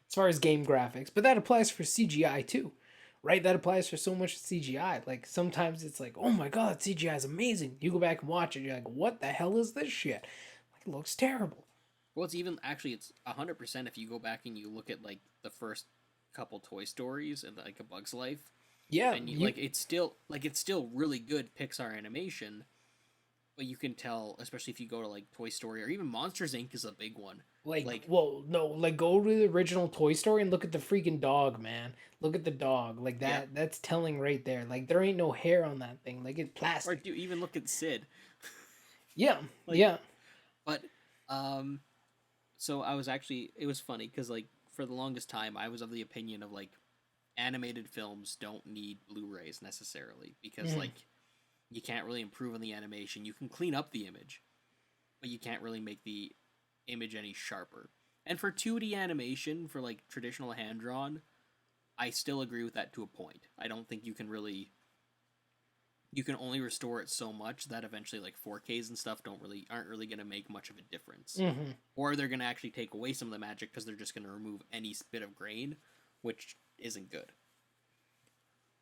as far as game graphics, but that applies for CGI too, right? That applies for so much CGI. Like sometimes it's like, oh my god, CGI is amazing. You go back and watch it, you're like, what the hell is this shit? Like, it looks terrible. well, it's even actually it's 100% if you go back and you look at like the first couple Toy Stories and like A Bug's Life, Yeah, and you like it's still really good Pixar animation. But you can tell, especially if you go to like Toy Story or even Monsters Inc. is a big one. Like, well, no, like go to the original Toy Story and look at the freaking dog, man. Look at the dog. Like yeah, that's telling right there. Like there ain't no hair on that thing. Like it's or plastic. do even look at Sid. Yeah, Like, yeah. but um, so I was actually it was funny because like for the longest time I was of the opinion of like animated films don't need Blu-rays necessarily because Mhm. like you can't really improve on the animation. You can clean up the image, but you can't really make the image any sharper. And for 2D animation, for like traditional hand drawn, I still agree with that to a point. I don't think you can really you can only restore it so much that eventually like 4Ks and stuff aren't really going to make much of a difference. Mhm. Or they're going to actually take away some of the magic because they're just going to remove any bit of grain, which isn't good.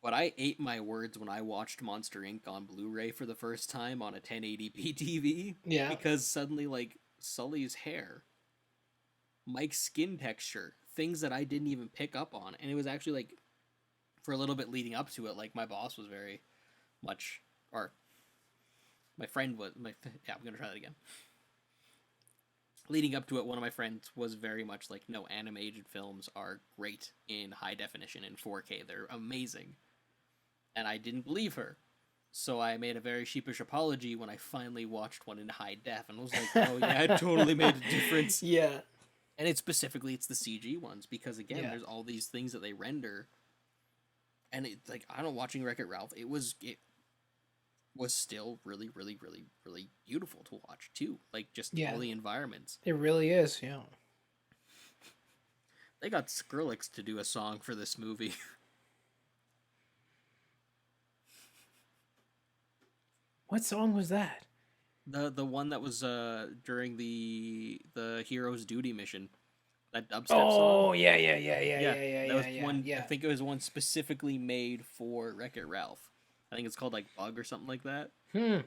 But I ate my words when I watched Monster Inc. on Blu-ray for the first time on a 1080p TV Yeah. because suddenly like Sully's hair, Mike's skin texture, things that I didn't even pick up on, and it was actually like for a little bit leading up to it, like my boss was very much, or my friend was yeah, I'm gonna try that again. Leading up to it, one of my friends was very much like, no, animated films are great in high definition in 4K. They're amazing. And I didn't believe her. So I made a very sheepish apology when I finally watched one in high def and was like, oh yeah, it totally made a difference. Yeah. And it's the CG ones, because again, Yeah. there's all these things that they render. And it's like, I don't know, watching Wreck-It Ralph, it was still really, really, really, really beautiful to watch too. Like just Yeah. all the environments. It really is. Yeah. They got Skrillex to do a song for this movie. What song was that? The one that was during the hero's duty mission, that dubstep Oh, song. yeah, yeah, yeah, yeah, yeah, yeah, That was yeah, one. yeah. I think it was one specifically made for Wreck-It Ralph. I think it's called like Bug or something like that. Hmm.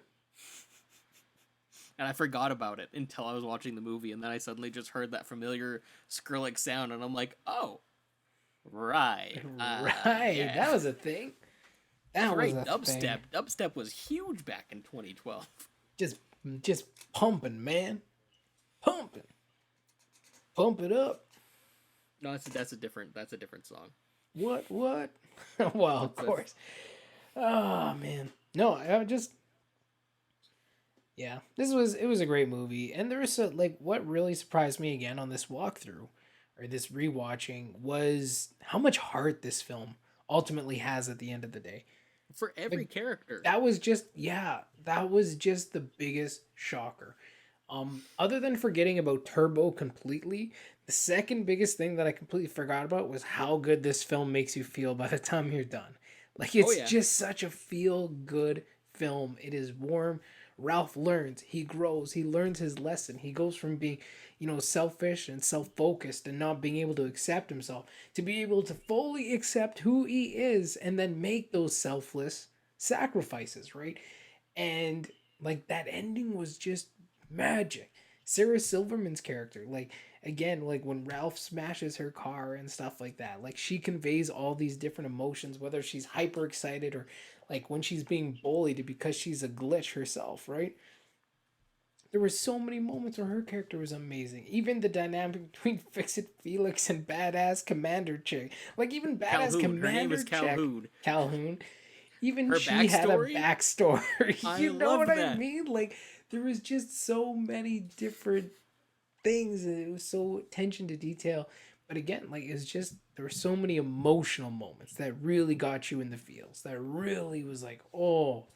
And I forgot about it until I was watching the movie, and then I suddenly just heard that familiar Skrillex sound, and I'm like, oh, right, Right. yeah. That was a thing. That was Right, a dubstep. thing. Dubstep was huge back in 2012. Just pumping, man. Pumping. Pump it up. No, that's a different song. What? Well, of That's course. Oh man. No, I just yeah. It was a great movie, and there was like what really surprised me again on this walkthrough or this rewatching was how much heart this film ultimately has at the end of the day. for every Like character. that was just yeah, that was just the biggest shocker. Other than forgetting about Turbo completely, the second biggest thing that I completely forgot about was how good this film makes you feel by the time you're done. Like Oh it's yeah, just such a feel good film. It is warm. Ralph learns, he grows, he learns his lesson. He goes from being, selfish and self-focused and not being able to accept himself to be able to fully accept who he is and then make those selfless sacrifices, right? And like that ending was just magic. Sarah Silverman's character, like again, like when Ralph smashes her car and stuff like that, like she conveys all these different emotions, whether she's hyper excited or like when she's being bullied because she's a glitch herself, right? There were so many moments where her character was amazing. Even the dynamic between Fix It Felix and Badass Commander Chick. Like even Badass Calhoun. Her name Commander is Chick, Calhoun. Calhoun, even Her she had a backstory, backstory. I You know what loved I that. mean? Like there was just so many different things, and it was so attention to detail. But again, like it's just there were so many emotional moments that really got you in the feels. That really was like, oh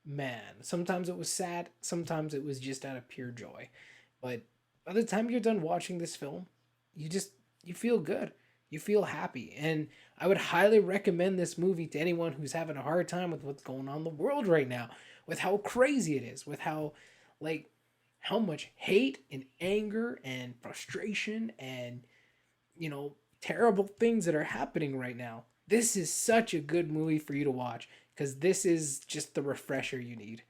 man. Sometimes it was sad. Sometimes it was just out of pure joy. But by the time you're done watching this film, you just you feel good. You feel happy. And I would highly recommend this movie to anyone who's having a hard time with what's going on in the world right now, with how crazy it is, with how like how much hate and anger and frustration and terrible things that are happening right now. This is such a good movie for you to watch because this is just the refresher you need.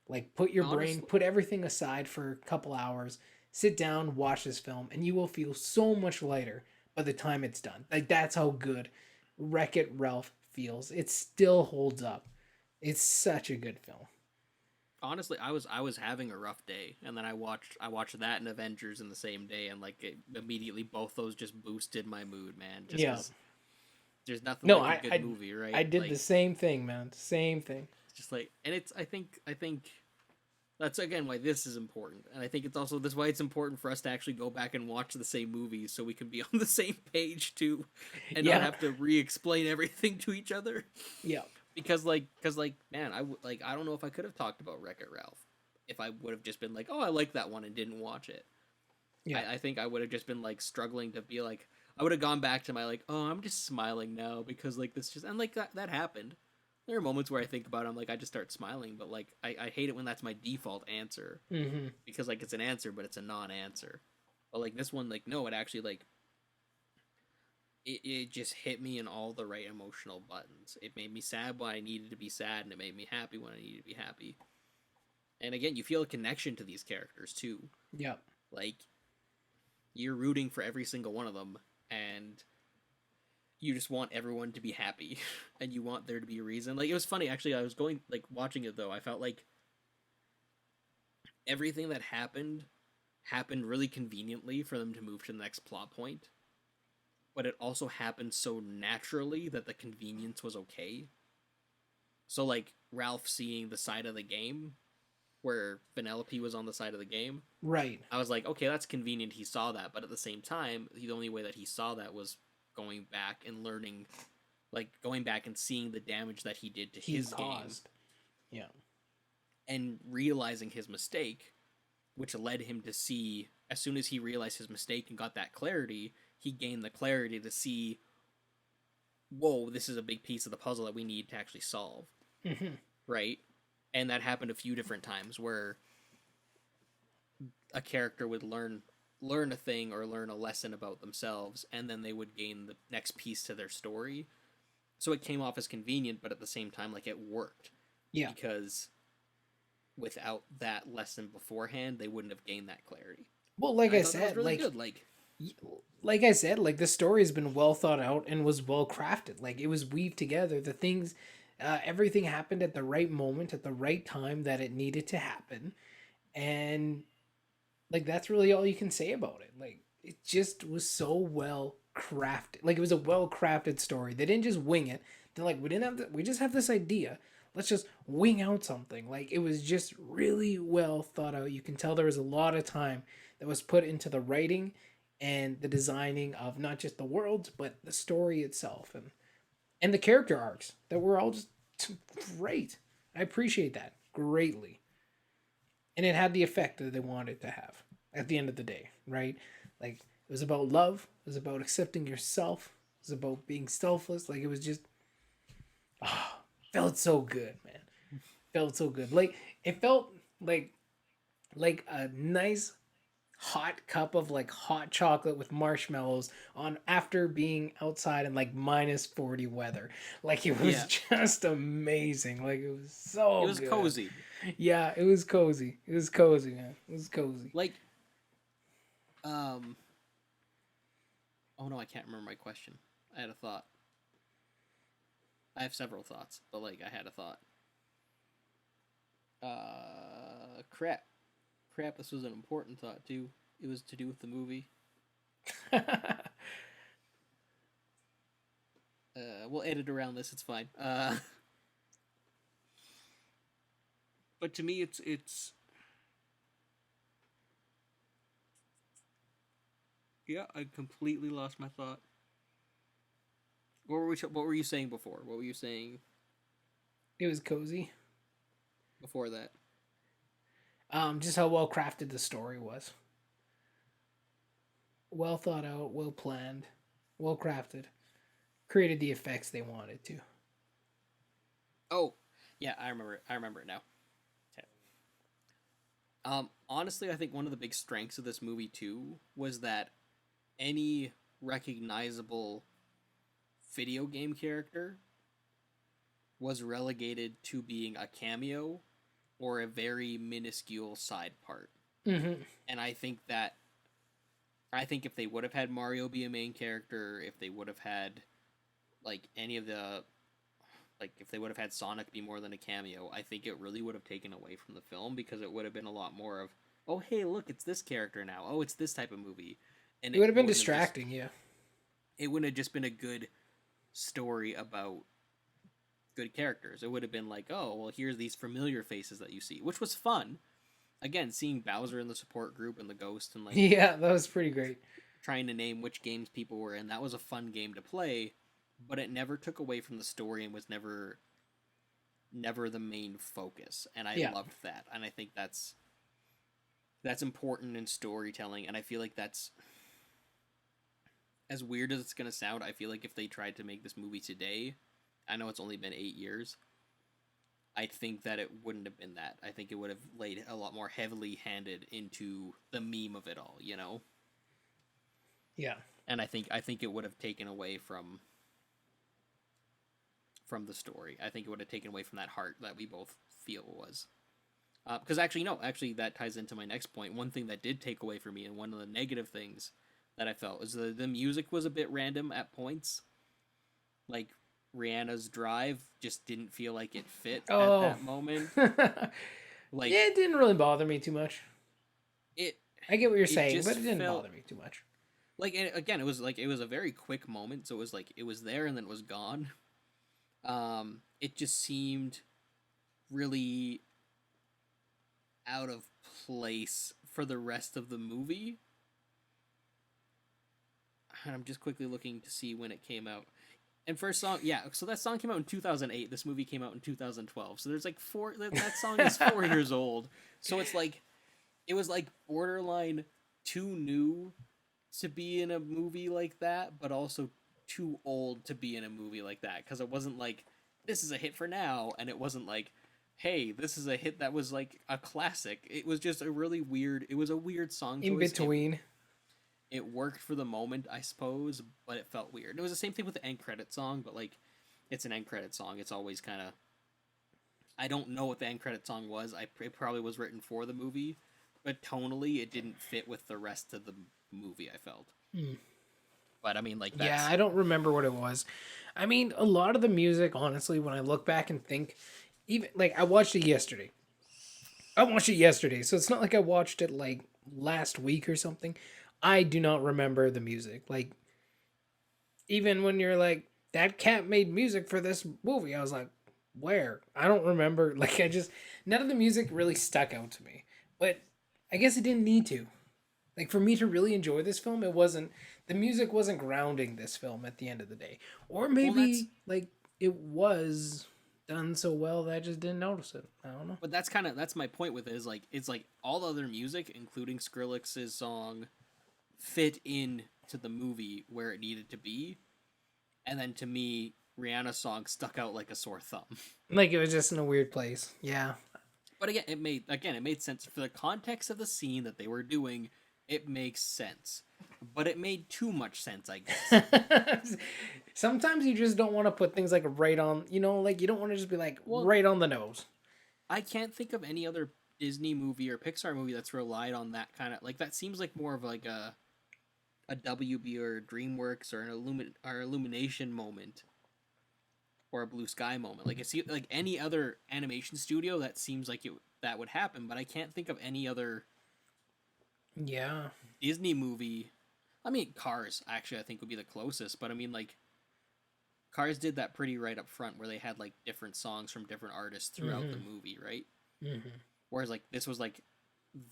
Like, put your brain, Honestly, put everything aside for a couple hours, sit down, watch this film, and you will feel so much lighter by the time it's done. Like, that's how good Wreck It Ralph feels. It still holds up. It's such a good film. honestly, I was having a rough day, and then I watched that and Avengers in the same day, and like immediately both those just boosted my mood, man. Just Yeah. because there's nothing No, like a good movie, I right? did the Like same thing, man. Same thing. just like, and it's I think that's again why this is important, and I think it's also this why it's important for us to actually go back and watch the same movies so we can be on the same page too, and not Yeah. have to re-explain everything to each other. Yeah. Because man, I don't know if I could have talked about Wreck It Ralph if I would have just been like, oh, I like that one and didn't watch it. Yeah. I think I would have just been like struggling to be like, I would have gone back to my like, oh, I'm just smiling now because like this just, and like that happened. There are moments where I think about it, I'm like, I just start smiling, but like I hate it when that's my default answer Mm-hmm. because like it's an answer but it's a non-answer. But like this one, like no, it actually like it just hit me in all the right emotional buttons. It made me sad when I needed to be sad, and it made me happy when I needed to be happy. And again, you feel a connection to these characters too. Yeah. Like you're rooting for every single one of them, and you just want everyone to be happy, and you want there to be a reason. Like it was funny actually. I was going like watching it though. I felt like everything that happened really conveniently for them to move to the next plot point, but it also happened so naturally that the convenience was okay. So like Ralph seeing the side of the game where Vanellope was on the side of the game, Right. I was like, okay, that's convenient he saw that, but at the same time, the only way that he saw that was going back and learning, like going back and seeing the damage that he did to He his game caused. Yeah. and realizing his mistake, which led him to see, as soon as he realized his mistake and got that clarity, he gained the clarity to see, whoa, this is a big piece of the puzzle that we need to actually solve, Mm-hmm. right? And that happened a few different times where a character would learn a thing or learn a lesson about themselves, and then they would gain the next piece to their story. So it came off as convenient, but at the same time, like it worked Yeah. because without that lesson beforehand, they wouldn't have gained that clarity. Well, like And I I thought that was said, really good. Like, y- like I said, like the story has been well thought out and was well crafted. Like it was weaved together. The things, everything happened at the right moment, at the right time that it needed to happen, and like that's really all you can say about it. Like it just was so well crafted. Like, it was a well crafted story. They didn't just wing it. They're like, we just have this idea. Let's just wing out something. Like, it was just really well thought out. You can tell there was a lot of time that was put into the writing and the designing of not just the worlds, but the story itself, and the character arcs that were all just great. I appreciate that greatly. And it had the effect that they wanted to have at the end of the day, right? Like, it was about love, it was about accepting yourself, it was about being selfless. Like, it was just, oh, felt so good, man. Felt so good. Like, it felt like a nice hot cup of like hot chocolate with marshmallows on after being outside in like -40 weather. Like, it was just amazing. Like, it was so It was good. cozy. Yeah, it was cozy. It was cozy, man. It was cozy. Like, oh no, I can't remember my question. I had a thought. I have several thoughts, but like, I had a thought. Crap. This was an important thought too. It was to do with the movie. We'll edit around this. It's fine. But to me, it's. Yeah, I completely lost my thought. What were you saying before? What were you saying It was cozy. before that? Just how well crafted the story was. Well thought out, well planned, well crafted. Created the effects they wanted to. Oh, yeah, I remember it. I remember it now. Okay. Honestly, I think one of the big strengths of this movie too was that any recognizable video game character was relegated to being a cameo or a very minuscule side part. Mm-hmm. And I think if they would have had Mario be a main character, if they would have had like any of the like if they would have had Sonic be more than a cameo, I think it really would have taken away from the film, because it would have been a lot more of, oh hey, look, it's this character now. Oh, it's this type of movie. And it would have been distracting, yeah. It wouldn't have just been a good story about good characters. It would have been like, oh, well, here's these familiar faces that you see, which was fun. Again, seeing Bowser in the support group and the Ghost and like yeah, that was pretty great. Trying to name which games people were in, that was a fun game to play, but it never took away from the story and was never the main focus. And I loved that, and I think that's important in storytelling. And I feel like that's, as weird as it's gonna sound, I feel like if they tried to make this movie today, I know it's only been 8 years, I think that it wouldn't have been that. I think it would have laid a lot more heavily handed into the meme of it all, you know? Yeah. And I think it would have taken away from the story. I think it would have taken away from that heart that we both feel was. Because actually that ties into my next point. One thing that did take away from me, and one of the negative things that I felt, was the music was a bit random at points. Like, Rihanna's Drive just didn't feel like it fit at that moment. Like, yeah, it didn't really bother me too much. I get what you're saying, but it didn't bother me too much. Like, and again, it was a very quick moment, so it was like it was there and then it was gone. It just seemed really out of place for the rest of the movie. And I'm just quickly looking to see when it came out. And first song, yeah, so that song came out in 2008. This movie came out in 2012. So there's like that song is 4 years old. So it's like, it was like borderline too new to be in a movie like that, but also too old to be in a movie like that. Because it wasn't like, this is a hit for now, and it wasn't like, hey, this is a hit that was like a classic. It was just a really weird, it was a weird song choice. In between. It worked for the moment, I suppose, but it felt weird. And it was the same thing with the end credit song, but like, it's an end credit song. It's always kind of, I don't know what the end credit song was. It probably was written for the movie, but tonally it didn't fit with the rest of the movie, I felt. But I mean, like, yeah, I don't remember what it was. I mean, a lot of the music, honestly, when I look back and think, even like, I watched it yesterday. So it's not like I watched it like last week or something. I do not remember the music. Like, even when you're like, that cat made music for this movie, I was like, where? I don't remember. Like, none of the music really stuck out to me. But I guess it didn't need to. Like, for me to really enjoy this film, the music wasn't grounding this film at the end of the day. Or Well, that's maybe, like, it was done so well that I just didn't notice it. I don't know. but that's my point with it, is like it's like all the other music, including Skrillex's song, fit in to the movie where it needed to be, and then to me, Rihanna's song stuck out like a sore thumb. Like, it was just in a weird place. Yeah. But again, it made sense for the context of the scene that they were doing. It makes sense, but it made too much sense, I guess. Sometimes you just don't want to put things like right on, like you don't want to just be like right on the nose. I can't think of any other Disney movie or Pixar movie that's relied on that kind of, like, that seems like more of like a WB or DreamWorks or an Illumination moment or a Blue Sky moment. Like, it's like any other animation studio that seems like that would happen, but I can't think of any other Disney movie. I mean, Cars actually I think would be the closest, but I mean, like, Cars did that pretty right up front where they had like different songs from different artists throughout the movie, right? Whereas like this was like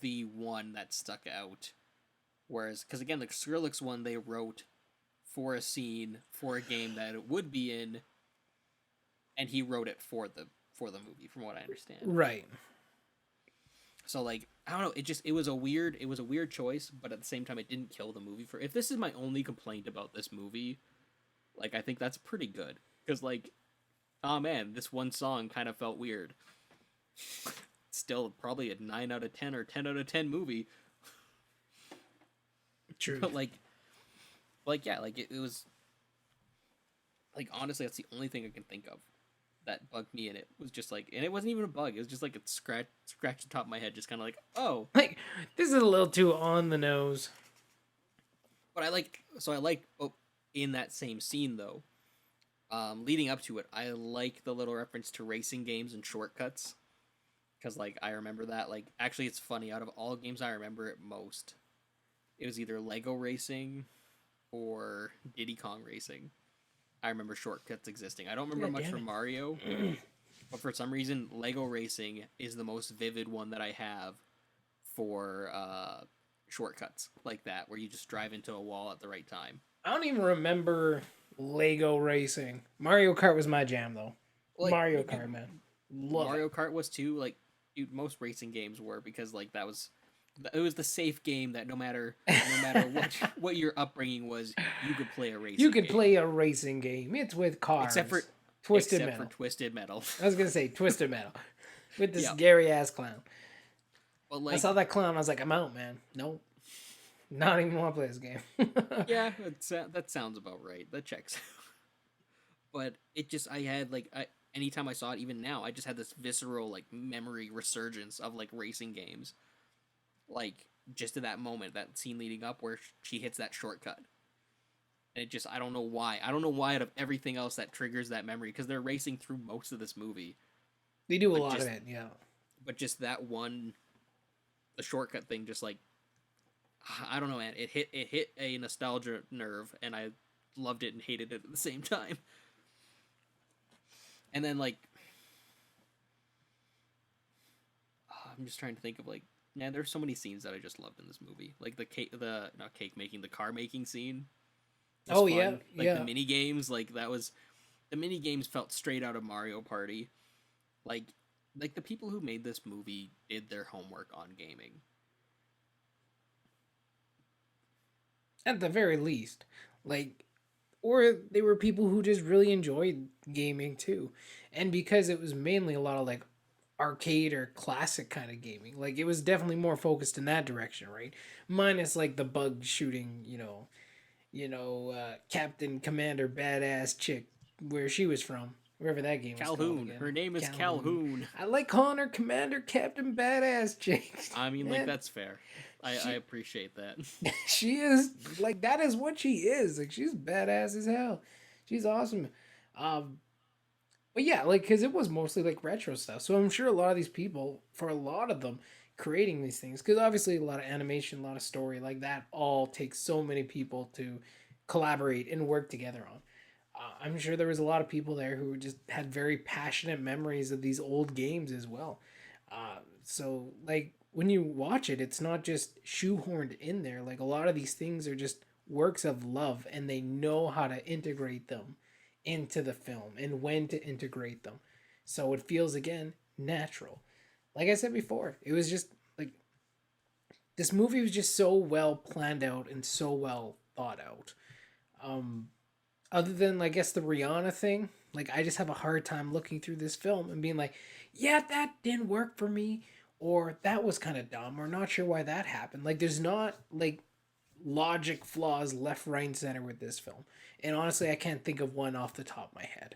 the one that stuck out. Whereas, because again, the Skrillex one they wrote for a scene for a game that it would be in, and he wrote it for the movie, from what I understand. Right. So like, I don't know, it was a weird choice, but at the same time it didn't kill the movie. If this is my only complaint about this movie, like, I think that's pretty good. Because, like, oh man, this one song kind of felt weird. Still probably a 9 out of 10 or 10 out of 10 movie. True. But, yeah, like, it was... Like, honestly, that's the only thing I can think of that bugged me in it. Was just, like... And it wasn't even a bug. It was just, like, it scratched the top of my head, just kind of like, oh. Like, this is a little too on the nose. But I like... Oh, in that same scene, though, leading up to it, I like the little reference to racing games and shortcuts, because like I remember that. Like, actually, it's funny. Out of all games I remember it most, it was either Lego Racing or Diddy Kong Racing. I remember shortcuts existing. I don't remember much from Mario, but for some reason, Lego Racing is the most vivid one that I have for shortcuts like that, where you just drive into a wall at the right time. I don't even remember Lego Racing. Mario Kart was my jam, though. Like, Mario Kart, man. Mario Kart was too. Like, dude, most racing games were, because like it was the safe game that no matter what your upbringing was, you could play a racing. You could play a racing game. It's with cars, except for Twisted Metal. I was gonna say Twisted Metal with this scary ass clown. But like, I saw that clown. I was like, I'm out, man. Nope. Not even want to play this game. Yeah, that sounds about right. That checks. But it just, I had like, anytime I saw it, even now, I just had this visceral like memory resurgence of like racing games. Like, just to that moment, that scene leading up where she hits that shortcut. And it just, I don't know why. I don't know why out of everything else that triggers that memory, because they're racing through most of this movie. They do a lot of it, yeah. But just that one, the shortcut thing, just like, I don't know, man. It hit a nostalgia nerve, and I loved it and hated it at the same time. And then, like, I'm just trying to think of, like, man, there's so many scenes that I just loved in this movie. Like the car making scene. Oh, fun. yeah, like the mini games, like the mini games felt straight out of Mario Party. Like the people who made this movie did their homework on gaming. At the very least. Like, or they were people who just really enjoyed gaming too. And because it was mainly a lot of like arcade or classic kind of gaming, like it was definitely more focused in that direction, right? Minus like the bug shooting, Captain Commander badass chick where she was from. Wherever that game Calhoun. was called again. Her name is Calhoun. I like calling her Commander Captain Badass chick. I mean, like, that's fair. I appreciate that. She is, like, that is what she is. Like, she's badass as hell. She's awesome. But yeah, like, because it was mostly, like, retro stuff. So I'm sure a lot of these people, for a lot of them, creating these things, because obviously a lot of animation, a lot of story, like, that all takes so many people to collaborate and work together on. I'm sure there was a lot of people there who just had very passionate memories of these old games as well. So like when you watch it, it's not just shoehorned in there. Like a lot of these things are just works of love, and they know how to integrate them into the film and when to integrate them. So it feels again natural. Like I said before, it was just like this movie was just so well planned out and so well thought out. Um, Other than I guess the Rihanna thing, like I just have a hard time looking through this film and being like, yeah, that didn't work for me, or that was kind of dumb, or not sure why that happened. Like there's not like logic flaws left, right, and center with this film. And honestly, I can't think of one off the top of my head.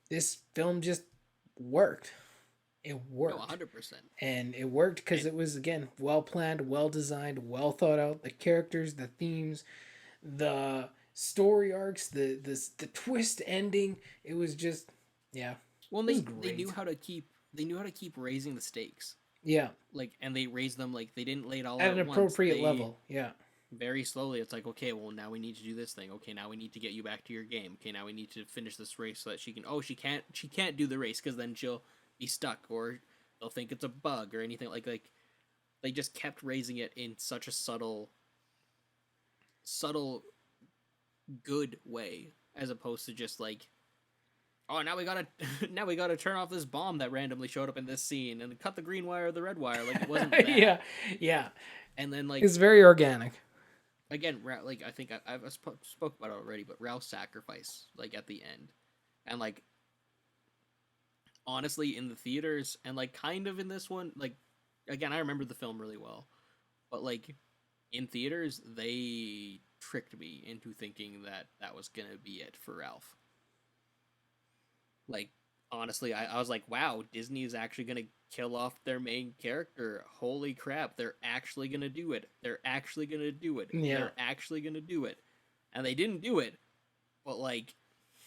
This film just worked. It No, worked. 100%. And it worked because it was again well planned, well designed, well thought out. The characters, the themes, the story arcs, the twist ending. It was just yeah. Well, It was they great. knew how to keep raising the stakes. Yeah. Like, and they raised them, like, they didn't lay it all At out an at once. appropriate They level. Yeah. very slowly, it's like, okay, well, now we need to do this thing. Okay, now we need to get you back to your game. Okay, now we need to finish this race so that she can. Oh, she can't do the race because then she'll be stuck, or they'll think it's a bug or anything like. They just kept raising it in such a subtle, good way, as opposed to just like, oh, now we gotta now we gotta turn off this bomb that randomly showed up in this scene and cut the green wire or the red wire. Like it wasn't that. Yeah. Yeah. And then like It's very organic. again, like I think I've spoke about it already, but Ralph's sacrifice, like at the end, and like honestly in the theaters and like kind of in this one, like again I remember the film really well, but like in theaters they tricked me into thinking that that was gonna be it for Ralph. Like honestly, I was like, wow, Disney is actually gonna kill off their main character. Holy crap, they're actually gonna do it. They're actually gonna do it. Yeah. They're actually gonna do it. And they didn't do it. But like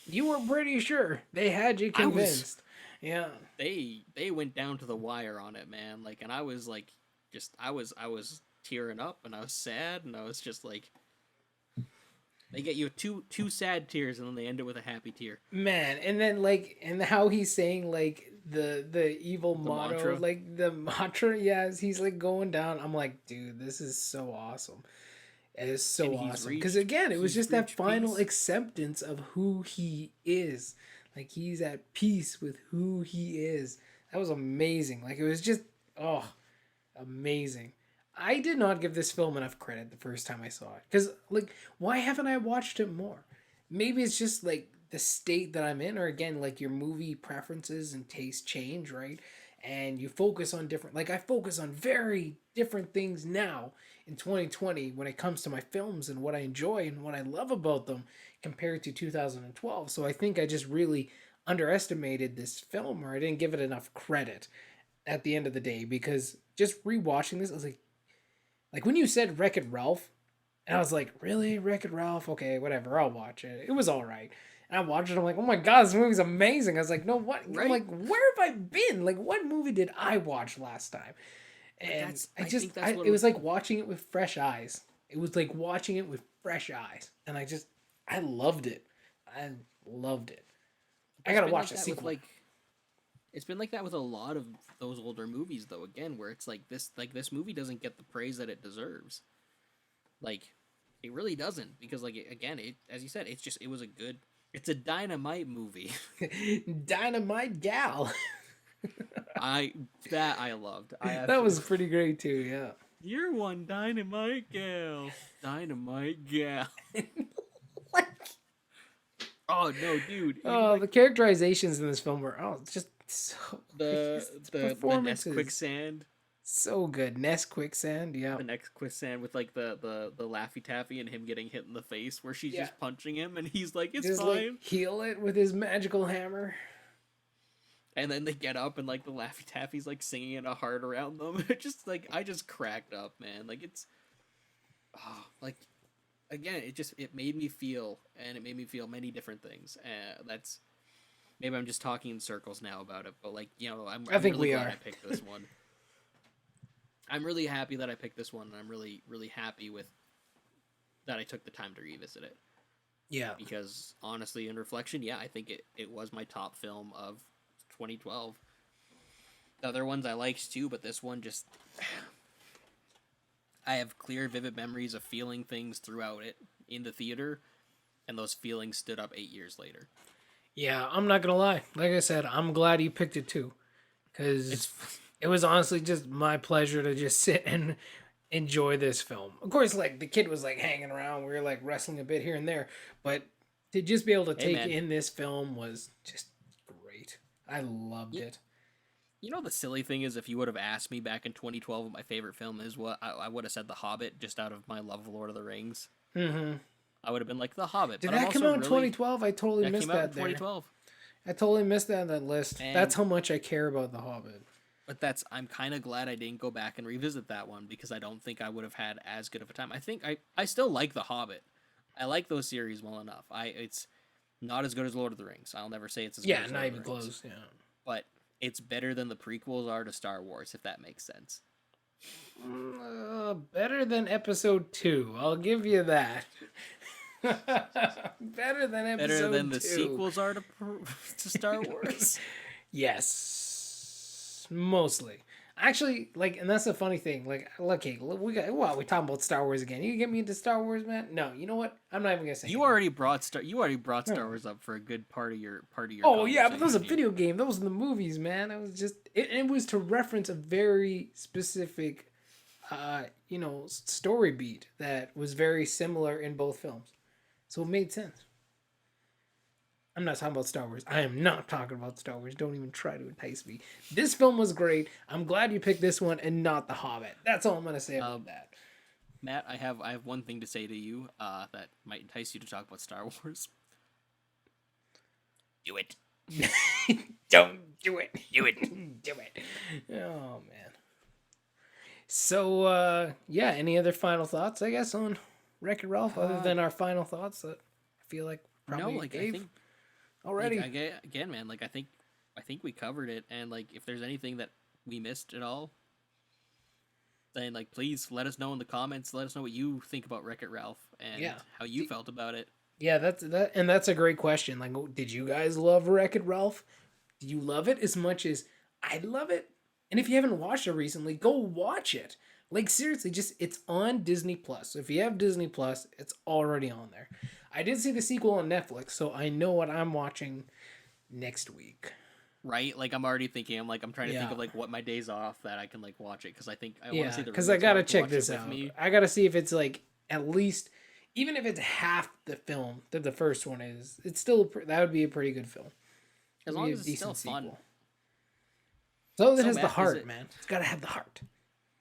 You were pretty sure they had you convinced. Yeah. they went down to the wire on it, man. Like and I was like just I was tearing up and I was sad and I was just like they get you two sad tears and then they end it with a happy tear. Man, and then like and how he's saying like the evil The motto, mantra. like the mantra, yes, he's like going down. I'm like, dude, this is so awesome. It is so And he's awesome. Because reached- again, it was he's just that reached final peace. acceptance of who he is. Like he's at peace with who he is. That was amazing. Like it was just amazing. I did not give this film enough credit the first time I saw it. Because, like, why haven't I watched it more? Maybe it's just, like, the state that I'm in, or again, like, your movie preferences and taste change, right? And you focus on different, like, I focus on very different things now in 2020 when it comes to my films and what I enjoy and what I love about them compared to 2012. So I think I just really underestimated this film, or I didn't give it enough credit at the end of the day, because just rewatching this, I was like when you said Wreck-It Ralph, and I was like, really? Wreck-It Ralph? Okay, whatever, I'll watch it. It was all right. And I watched it, I'm like, oh my god, this movie's amazing. I was like, no, what? Right? I'm like, where have I been? Like, what movie did I watch last time? And I think that's what it was like watching it with fresh eyes. It was like watching it with fresh eyes. And I loved it. I loved it. I gotta watch the sequel. It's been like that with a lot of those older movies, though. Again, where it's like this movie doesn't get the praise that it deserves. Like, it really doesn't, because as you said, it's a dynamite movie. Dynamite gal. I loved. That was pretty great too. Yeah. You're one dynamite gal. Dynamite gal. Like, oh no, dude. oh, the characterizations in this film were just so the Nest performances. quicksand. So good. Nest quicksand, yeah. The next quicksand with like the Laffy Taffy and him getting hit in the face where she's just punching him and he's like, it's just fine. like heal it with his magical hammer. And then they get up and like the Laffy Taffy's like singing in a heart around them. It just like I just cracked up, man. Like it's like again, it made me feel, and it made me feel many different things. That's maybe I'm just talking in circles now about it, but like, you know, I'm think really we glad are. I picked this one. I'm really happy that I picked this one, and I'm really, really happy with that I took the time to revisit it. Yeah. Because honestly, in reflection, yeah, I think it was my top film of 2012. The other ones I liked too, but this one just I have clear, vivid memories of feeling things throughout it in the theater, and those feelings stood up 8 years later. Yeah, I'm not gonna lie. Like I said, I'm glad you picked it too, because it was honestly just my pleasure to just sit and enjoy this film. Of course, like the kid was like hanging around, we were like wrestling a bit here and there, but to just be able to Hey, take man. in this film was just great. I loved Yeah. it. You know, the silly thing is, if you would have asked me back in 2012 what my favorite film is, what I would have said The Hobbit, just out of my love of Lord of the Rings. Mm-hmm. I would have been like The Hobbit. Did But I'm that come also out in 2012? I totally that missed came out in that there. 2012. I totally missed that on that list. And That's how much I care about The Hobbit. But I'm kind of glad I didn't go back and revisit that one, because I don't think I would have had as good of a time. I think I still like The Hobbit. I like those series well enough. It's not as good as Lord of the Rings. I'll never say it's as good as Lord not of even the Rings. close. Yeah. But it's better than the prequels are to Star Wars, if that makes sense. Better than episode 2. I'll give you that. Better than episode 2. Better than the sequels are to Star Wars. Yes, mostly. Actually, like, and that's the funny thing. Like, okay, we talking about Star Wars again. You get me into Star Wars, man? No, you know what? I'm not even gonna say. You already brought Star Wars up for a good part of your Oh yeah, but that was a conversation. video game. That was in the movies, man. It was just it was to reference a very specific, story beat that was very similar in both films, so it made sense. I'm not talking about Star Wars. I am not talking about Star Wars. Don't even try to entice me. This film was great. I'm glad you picked this one and not The Hobbit. That's all I'm gonna say about that. Matt, I have one thing to say to you that might entice you to talk about Star Wars. Do it. Don't do it. Do it. Do it. Oh man. So yeah, any other final thoughts, I guess, on Wreck-It Ralph, other than our final thoughts that I feel like probably I gave think already? Again, man, I think we covered it, and if there's anything that we missed at all, then please let us know in the comments. Let us know what you think about Wreck-It Ralph and how you felt about it. Yeah, that's a great question. Like, did you guys love Wreck-It Ralph? Did you love it as much as I love it? And if you haven't watched it recently, go watch it. Like, seriously, it's on Disney Plus. So if you have Disney Plus, it's already on there. I did see the sequel on Netflix, so I know what I'm watching next week. Right? I'm already thinking. I'm trying to think of what my days off that I can watch it, because I think I want to see the. Because I gotta check this out. I gotta see if it's at least, even if it's half the film that the first one is, it's still that would be a pretty good film. As long as it's still fun. So that has the heart, man. It's gotta have the heart.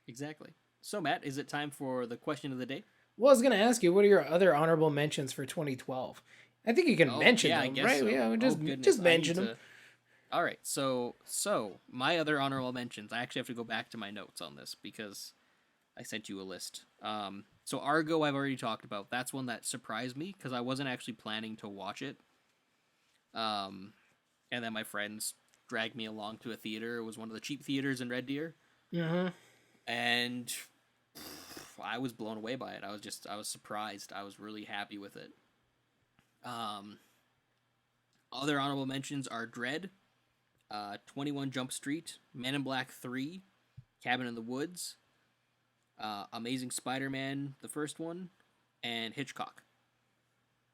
Exactly. So Matt, is it time for the question of the day? Well, I was gonna ask you, what are your other honorable mentions for 2012? I think you can mention them, I guess right? so. Yeah, just mention them. All right, so my other honorable mentions. I actually have to go back to my notes on this because I sent you a list. So Argo, I've already talked about. That's one that surprised me because I wasn't actually planning to watch it. And then my friends dragged me along to a theater. It was one of the cheap theaters in Red Deer. Mm-hmm. And I was blown away by it. I was surprised. I was really happy with it. Other honorable mentions are Dread, 21 Jump Street, Men in Black 3, Cabin in the Woods, Amazing Spider-Man, the first one, and Hitchcock.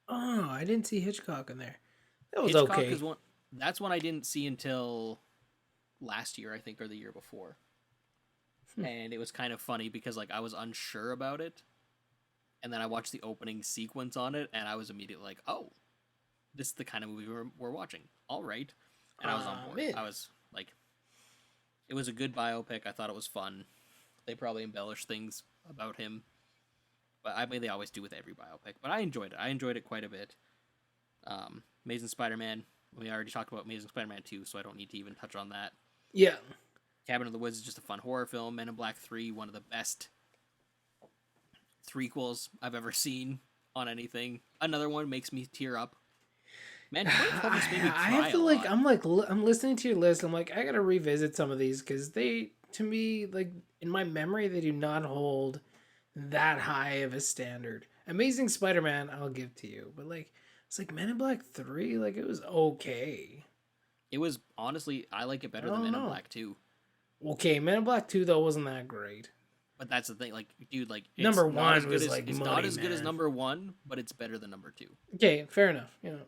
Oh, I didn't see Hitchcock in there. That was Hitchcock okay. That's one I didn't see until last year, I think, or the year before. And it was kind of funny because I was unsure about it. And then I watched the opening sequence on it, and I was immediately like, oh, this is the kind of movie we're watching. All right. And I was on board. Man. I was it was a good biopic. I thought it was fun. They probably embellished things about him. But I mean, they always do with every biopic. But I enjoyed it. I enjoyed it quite a bit. Amazing Spider-Man. We already talked about Amazing Spider-Man 2, so I don't need to even touch on that. Yeah. Cabin in the Woods is just a fun horror film. Men in Black 3, one of the best threequels I've ever seen on anything. Another one makes me tear up. Man, 2012 just made me cry I feel a lot. I'm listening to your list. I'm like, I gotta revisit some of these because they, to me, in my memory, they do not hold that high of a standard. Amazing Spider-Man, I'll give to you, but like it's like Men in Black 3, like it was okay. It was honestly, I like it better I than don't Men in know. Black 2. Okay, Men in Black 2 though wasn't that great. But that's the thing, like, dude, like it's Number not one as good was as like it's muddy, not as good as man. number 1, but it's better than number 2. Okay, fair enough. You know,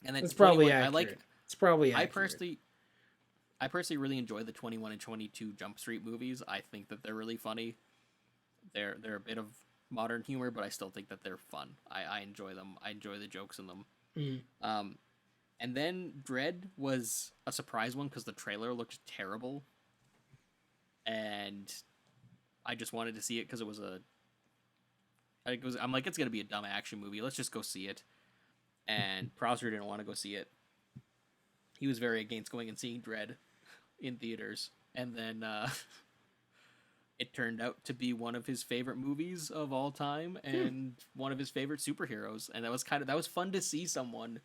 And then it's probably 21, accurate. I like. It's probably I accurate. personally really enjoy the 21 and 22 Jump Street movies. I think that they're really funny. They're a bit of modern humor, but I still think that they're fun. I enjoy them. I enjoy the jokes in them. Mm. And then Dread was a surprise one because the trailer looked terrible, and I just wanted to see it because it was I'm like, it's gonna be a dumb action movie. Let's just go see it. And Prosser didn't want to go see it. He was very against going and seeing Dread in theaters, and then it turned out to be one of his favorite movies of all time and one of his favorite superheroes. And that was fun to see someone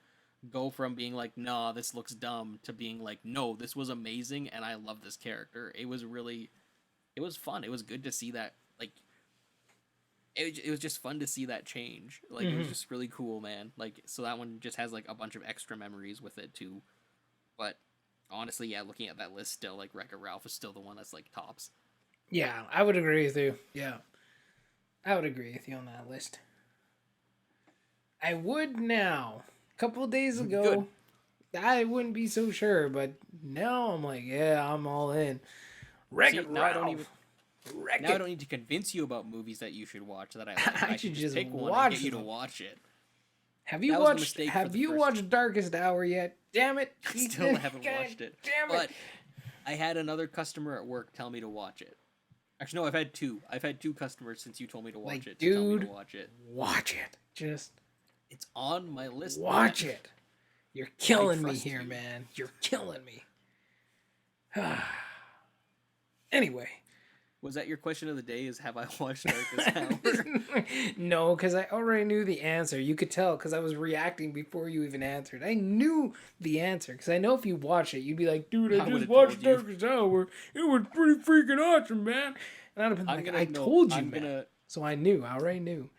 go from being like, nah, this looks dumb, to being like, no, this was amazing and I love this character. It was fun. It was good to see that, like, it was just fun to see that change. Like, it was just really cool, man. Like, so that one just has like a bunch of extra memories with it too. But honestly, yeah, looking at that list still, like, Wreck-It Ralph is still the one that's like tops. Yeah, I would agree with you. Yeah, I would agree with you on that list. I would now. A couple of days ago, I wouldn't be so sure, but now I'm like, yeah, I'm all in. Wreck-It Now I Ralph. don't need to convince you about movies that you should watch that I like. I I should should just just pick one watch and get you to them. watch it. Have you That was the watched? mistake for Have the you first- watched Darkest Hour yet? Damn it! I still haven't watched it. Damn But it! I had another customer at work tell me to watch it. Actually, no, I've had two. I've had two customers since you told me to watch Like, it. To tell me to dude, watch it. Watch it. Just It's on my list. watch man. it. You're killing me trust here, you. man. You're killing me. Anyway. Was that your question of the day? Is have I watched Darkest Hour? No, because I already knew the answer. You could tell because I was reacting before you even answered. I knew the answer because I know if you watch it, you'd be like, dude, I just would've watched told you. Darkest Hour. It was pretty freaking awesome, man. And I'd have been like, I told you, man. So I knew. I already knew.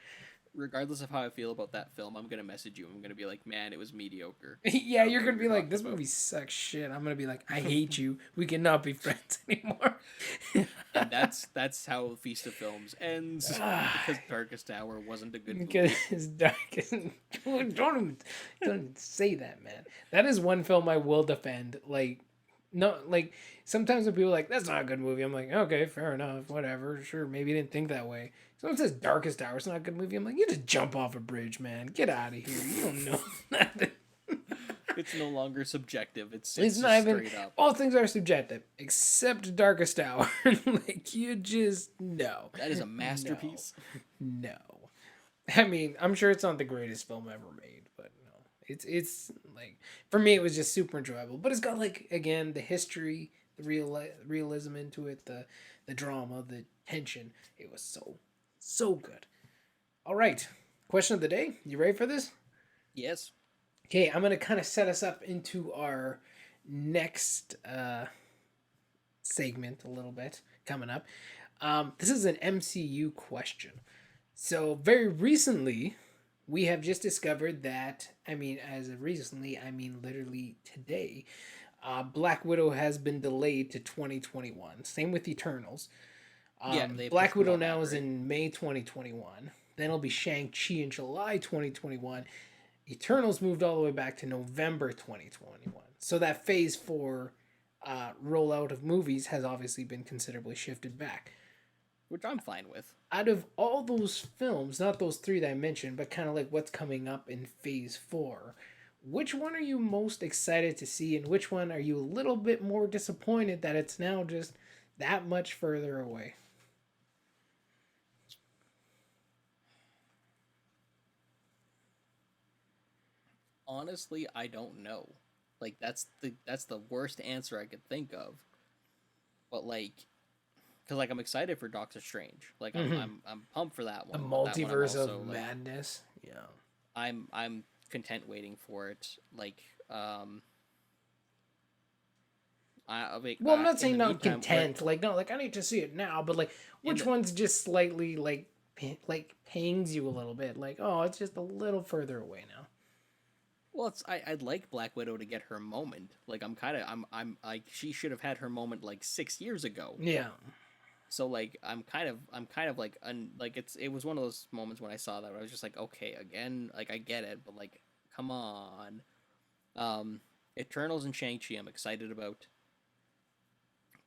Regardless of how I feel about that film, I'm gonna message you. I'm gonna be like, man, it was mediocre. Yeah, I don't you're know gonna what be you're like, talking this about. movie sucks shit. I'm gonna be like, I hate you. We cannot be friends anymore. And that's how Feast of Films ends, because Darkest Hour wasn't a good movie. Because it's dark. Don't even say that, man. That is one film I will defend. Like, no, like sometimes when people are like, that's not a good movie, I'm like, okay, fair enough, whatever, sure, maybe you didn't think that way. Someone says Darkest Hour, it's not a good movie. I'm like, you just jump off a bridge, man. Get out of here. You don't know nothing. It's no longer subjective. It's It's just not even. straight up. All things are subjective, except Darkest Hour. Like, you just no. That is a masterpiece. No. I mean, I'm sure it's not the greatest film ever made, but no. It's like, for me, it was just super enjoyable. But it's got, like, again, the history, the realism into it, the drama, the tension. It was so good. All right. Question of the day. You ready for this? Yes. Okay, I'm going to kind of set us up into our next segment a little bit coming up. This is an MCU question. So, very recently, we have just discovered that, I mean, as of recently, I mean literally today, Black Widow has been delayed to 2021. Same with Eternals. They Black pushed it Widow all now back, is right? in May 2021. Then it'll be Shang-Chi in July 2021. Eternals moved all the way back to November 2021. So that phase 4 rollout of movies has obviously been considerably shifted back. Which I'm fine with. Out of all those films, not those 3 that I mentioned, but kind of like what's coming up in phase 4, which one are you most excited to see, and which one are you a little bit more disappointed that it's now just that much further away? Honestly, I don't know. Like, that's the worst answer I could think of. But like, because like I'm excited for Doctor Strange. Like I'm pumped for that The one. But that one I'm multiverse also, of like, madness. Yeah. I'm content waiting for it. Like Well, I'm not in saying the not meantime, content. Like, no, like I need to see it now, but like, which the- one's just slightly like like pings you a little bit. Like, oh, it's just a little further away now. Well, I'd like Black Widow to get her moment. Like I'm like she should have had her moment like 6 years ago. Yeah. So like I'm kind of like like it was one of those moments when I saw that where I was just like, okay, again, like I get it, but like come on. Eternals and Shang-Chi I'm excited about,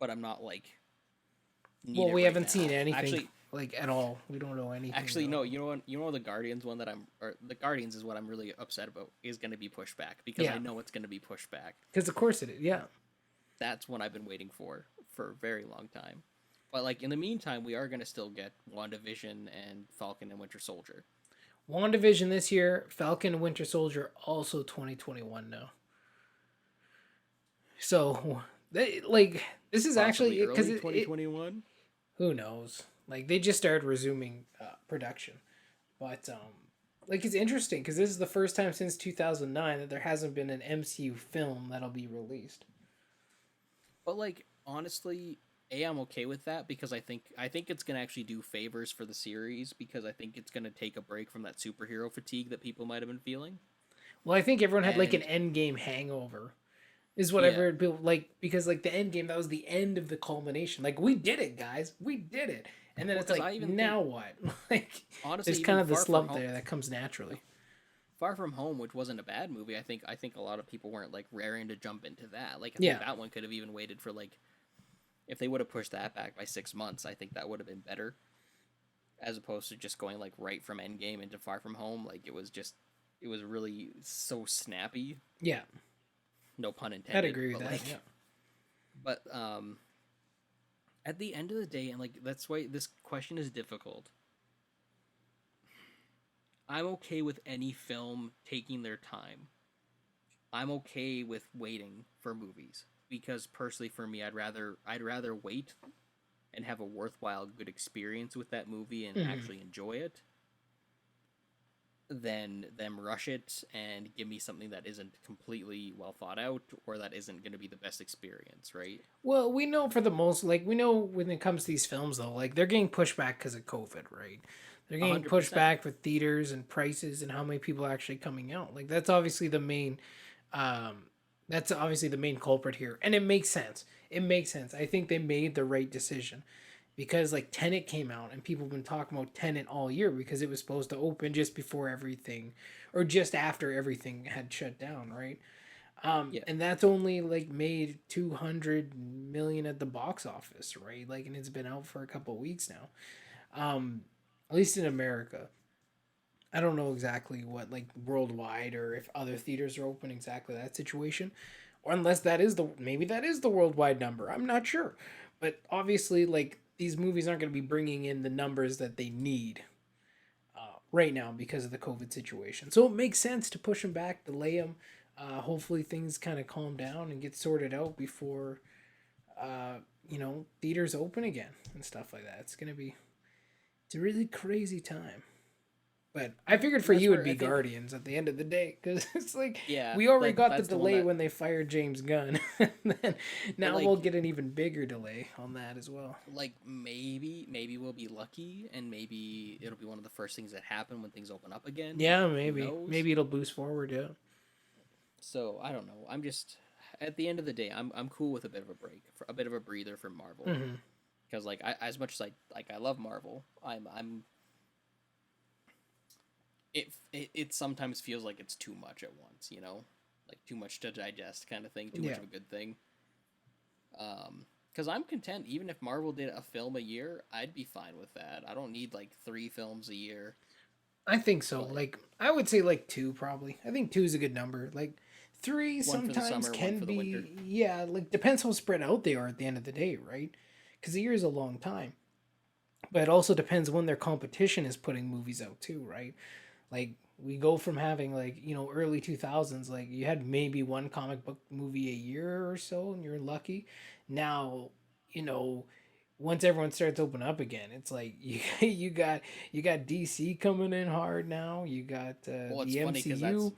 but I'm not like need Well, it we right haven't now. seen anything Actually, like at all. We don't know anything. actually though. no, you know the Guardians one that or the Guardians is what I'm really upset about is going to be pushed back because Yeah. I know it's going to be pushed back. Because of course it is. Yeah. That's what I've been waiting for a very long time. But like in the meantime, we are going to still get WandaVision and Falcon and Winter Soldier. WandaVision this year, Falcon and Winter Soldier also 2021 now. So, like this is Possibly actually because early 2021. who knows? Like they just started resuming production, but like it's interesting because this is the first time since 2009 that there hasn't been an MCU film that'll be released. But like honestly, I'm okay with that because I think it's gonna actually do favors for the series because I think it's gonna take a break from that superhero fatigue that people might have been feeling. Well, I think everyone had like an And end game hangover, is what I've yeah, heard people like because like the end game that was the end of the culmination. Like we did it, guys, we did it, and then well, it's because like I even now think what? Like honestly, there's kind even of the slump there that comes naturally. Far From Home, which wasn't a bad movie, I think a lot of people weren't like raring to jump into that. Like I Yeah, think that one could have even waited for like if they would have pushed that back by 6 months, I think that would have been better as opposed to just going like right from Endgame into Far From Home. Like it was really so snappy. yeah, No pun I'd intended. agree with But that. like, Yeah. but at the end of the day, and like that's why this question is difficult. I'm okay with any film taking their time. I'm okay with waiting for movies because personally for me I'd rather wait and have a worthwhile good experience with that movie and Hmm. actually enjoy it than them rush it and give me something that isn't completely well thought out or that isn't going to be the best experience, right? Well, we know for the most, like we know when it comes to these films though, like they're getting pushed back because of COVID, right? They're getting pushed 100%. back with theaters and prices and how many people are actually coming out. Like that's obviously the main, um, that's obviously the main culprit here, and it makes sense. It makes sense. I think they made the right decision because like Tenet came out and people have been talking about Tenet all year because it was supposed to open just before everything, or just after everything had shut down, right? Yeah. And that's only like made 200 million at the box office, right? Like, and it's been out for a couple of weeks now. At least in America. I don't know exactly what like worldwide or if other theaters are open exactly that situation, or unless that is the maybe that is the worldwide number. I'm not sure, but obviously like these movies aren't going to be bringing in the numbers that they need right now because of the COVID situation. So it makes sense to push them back, delay them. Hopefully things kind of calm down and get sorted out before theaters open again and stuff like that. It's a really crazy time. But I figured And for that's you it'd where be I think Guardians at the end of the day because it's like yeah, we already got the that's the one delay that when they fired James Gunn, and then but now we'll get an even bigger delay on that as well. like maybe we'll be lucky and maybe it'll be one of the first things that happen when things open up again. Yeah, Who maybe knows? it'll boost forward. Yeah. So I don't know. I'm just at the end of the day, I'm cool with a bit of a break, for a bit of a breather from Marvel, Hmm. because like as much as I love Marvel, I'm it sometimes feels like it's too much at once, you know, like too much to digest kind of thing, too much Yeah. of a good thing. Because I'm content even if Marvel did a film a year, I'd be fine with that. I don't need like 3 films a year, I think so. but Like I would say like two probably. I think two is a good number. Like three one for the sometimes summer, one can for the winter. be yeah, like depends how spread out they are at the end of the day, right? Because a year is a long time. But it also depends when their competition is putting movies out too, right? Like we go from having like, early 2000s, like you had maybe one comic book movie a year or so and you're lucky. Now, you know, once everyone starts opening up again, it's like you got DC coming in hard now. You got Well, it's the funny because that's MCU.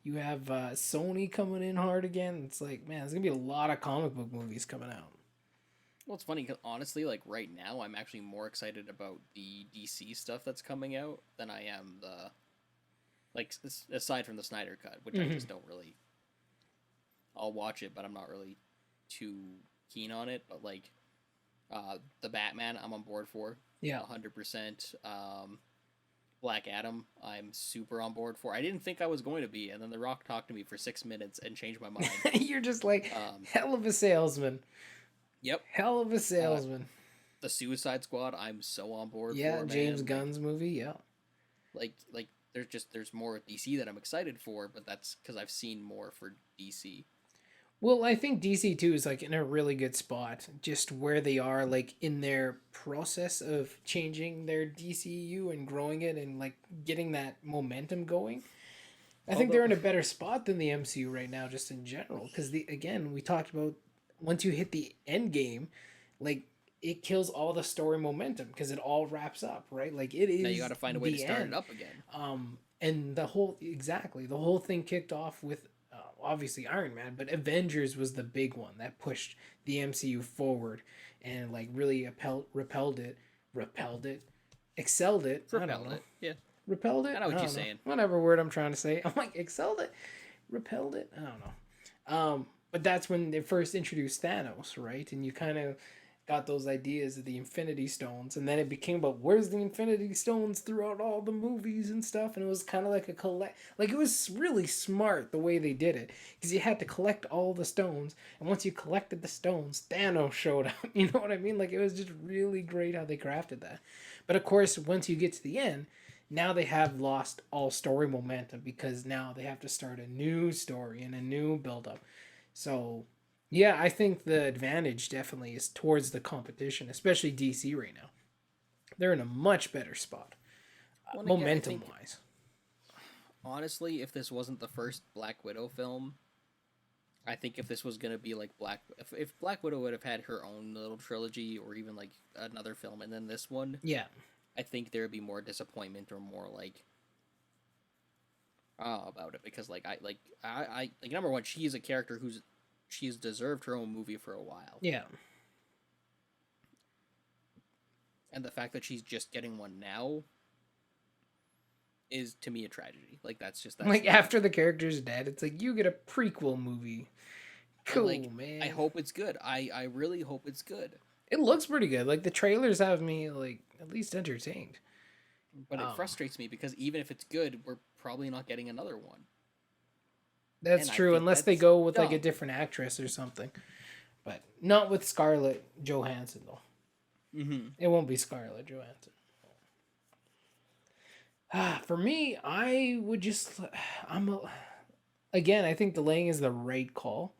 You have Sony coming in hard again. It's like, man, there's gonna be a lot of comic book movies coming out. Well, it's funny 'cause honestly, like right now, I'm actually more excited about the DC stuff that's coming out than I am the aside from the Snyder Cut, which I Hmm. just don't really. I'll watch it, but I'm not really too keen on it. But like, the Batman, I'm on board for Yeah. 100%. Black Adam, I'm super on board for. I didn't think I was going to be, and then The Rock talked to me for 6 minutes and changed my mind. You're just like Um, hell of a salesman. yep. Hell of a Uh, salesman. the Suicide Squad, I'm so on board Yeah, for, James man. Gunn's movie. Yeah. Like there's more DC that I'm excited for, but that's because I've seen more for DC. Well, I think DC too is like in a really good spot, just where they are like in their process of changing their DCU and growing it and like getting that momentum going. I think they're Although, in a better spot than the MCU right now, just in general. Because the again, we talked about once you hit the end game, like it kills all the story momentum because it all wraps up, right? Like it now you got is to find a way to the start it end. up again. And the whole thing kicked off with obviously Iron Man, but Avengers was the big one that pushed the MCU forward and like really repelled it, excelled it. I don't Propelled know, it. Yeah, repelled I it. know I what you're don't know, saying. whatever word I'm trying to say. I'm like excelled it, repelled it. I don't know. But that's when they first introduced Thanos, right? And you kind of got those ideas of the Infinity Stones, and then it became about where's the Infinity Stones throughout all the movies and stuff, and it was kind of like a collect, like it was really smart the way they did it, because you had to collect all the stones, and once you collected the stones, Thanos showed up. You know what I mean? Like it was just really great how they crafted that. But of course, once you get to the end, now they have lost all story momentum because now they have to start a new story and a new build up. So yeah, I think the advantage definitely is towards the competition, especially DC right now. They're in a much better spot, Well, and again, I momentum think wise. honestly, if this wasn't the first Black Widow film, I think if this was gonna be like if Black Widow would have had her own little trilogy or even like another film and then this one, Yeah, I think there would be more disappointment or more like about it because I like number one, she is a character who's she's deserved her own movie for a while, yeah. and the fact that she's just getting one now is to me a tragedy. Like that's Like not after the character's dead, it's like you get a prequel movie. and Cool, like I man. hope it's good. I really hope it's good. It looks pretty good. Like the trailers have me like at least entertained. But it Um, frustrates me because even if it's good, we're probably not getting another one. that's And I true, think unless they that's go with like a dumb. different actress or something. But not with Scarlett Johansson though. Mm-hmm. It won't be Scarlett Johansson. For me, I would just I'm a, again, I think delaying is the right call.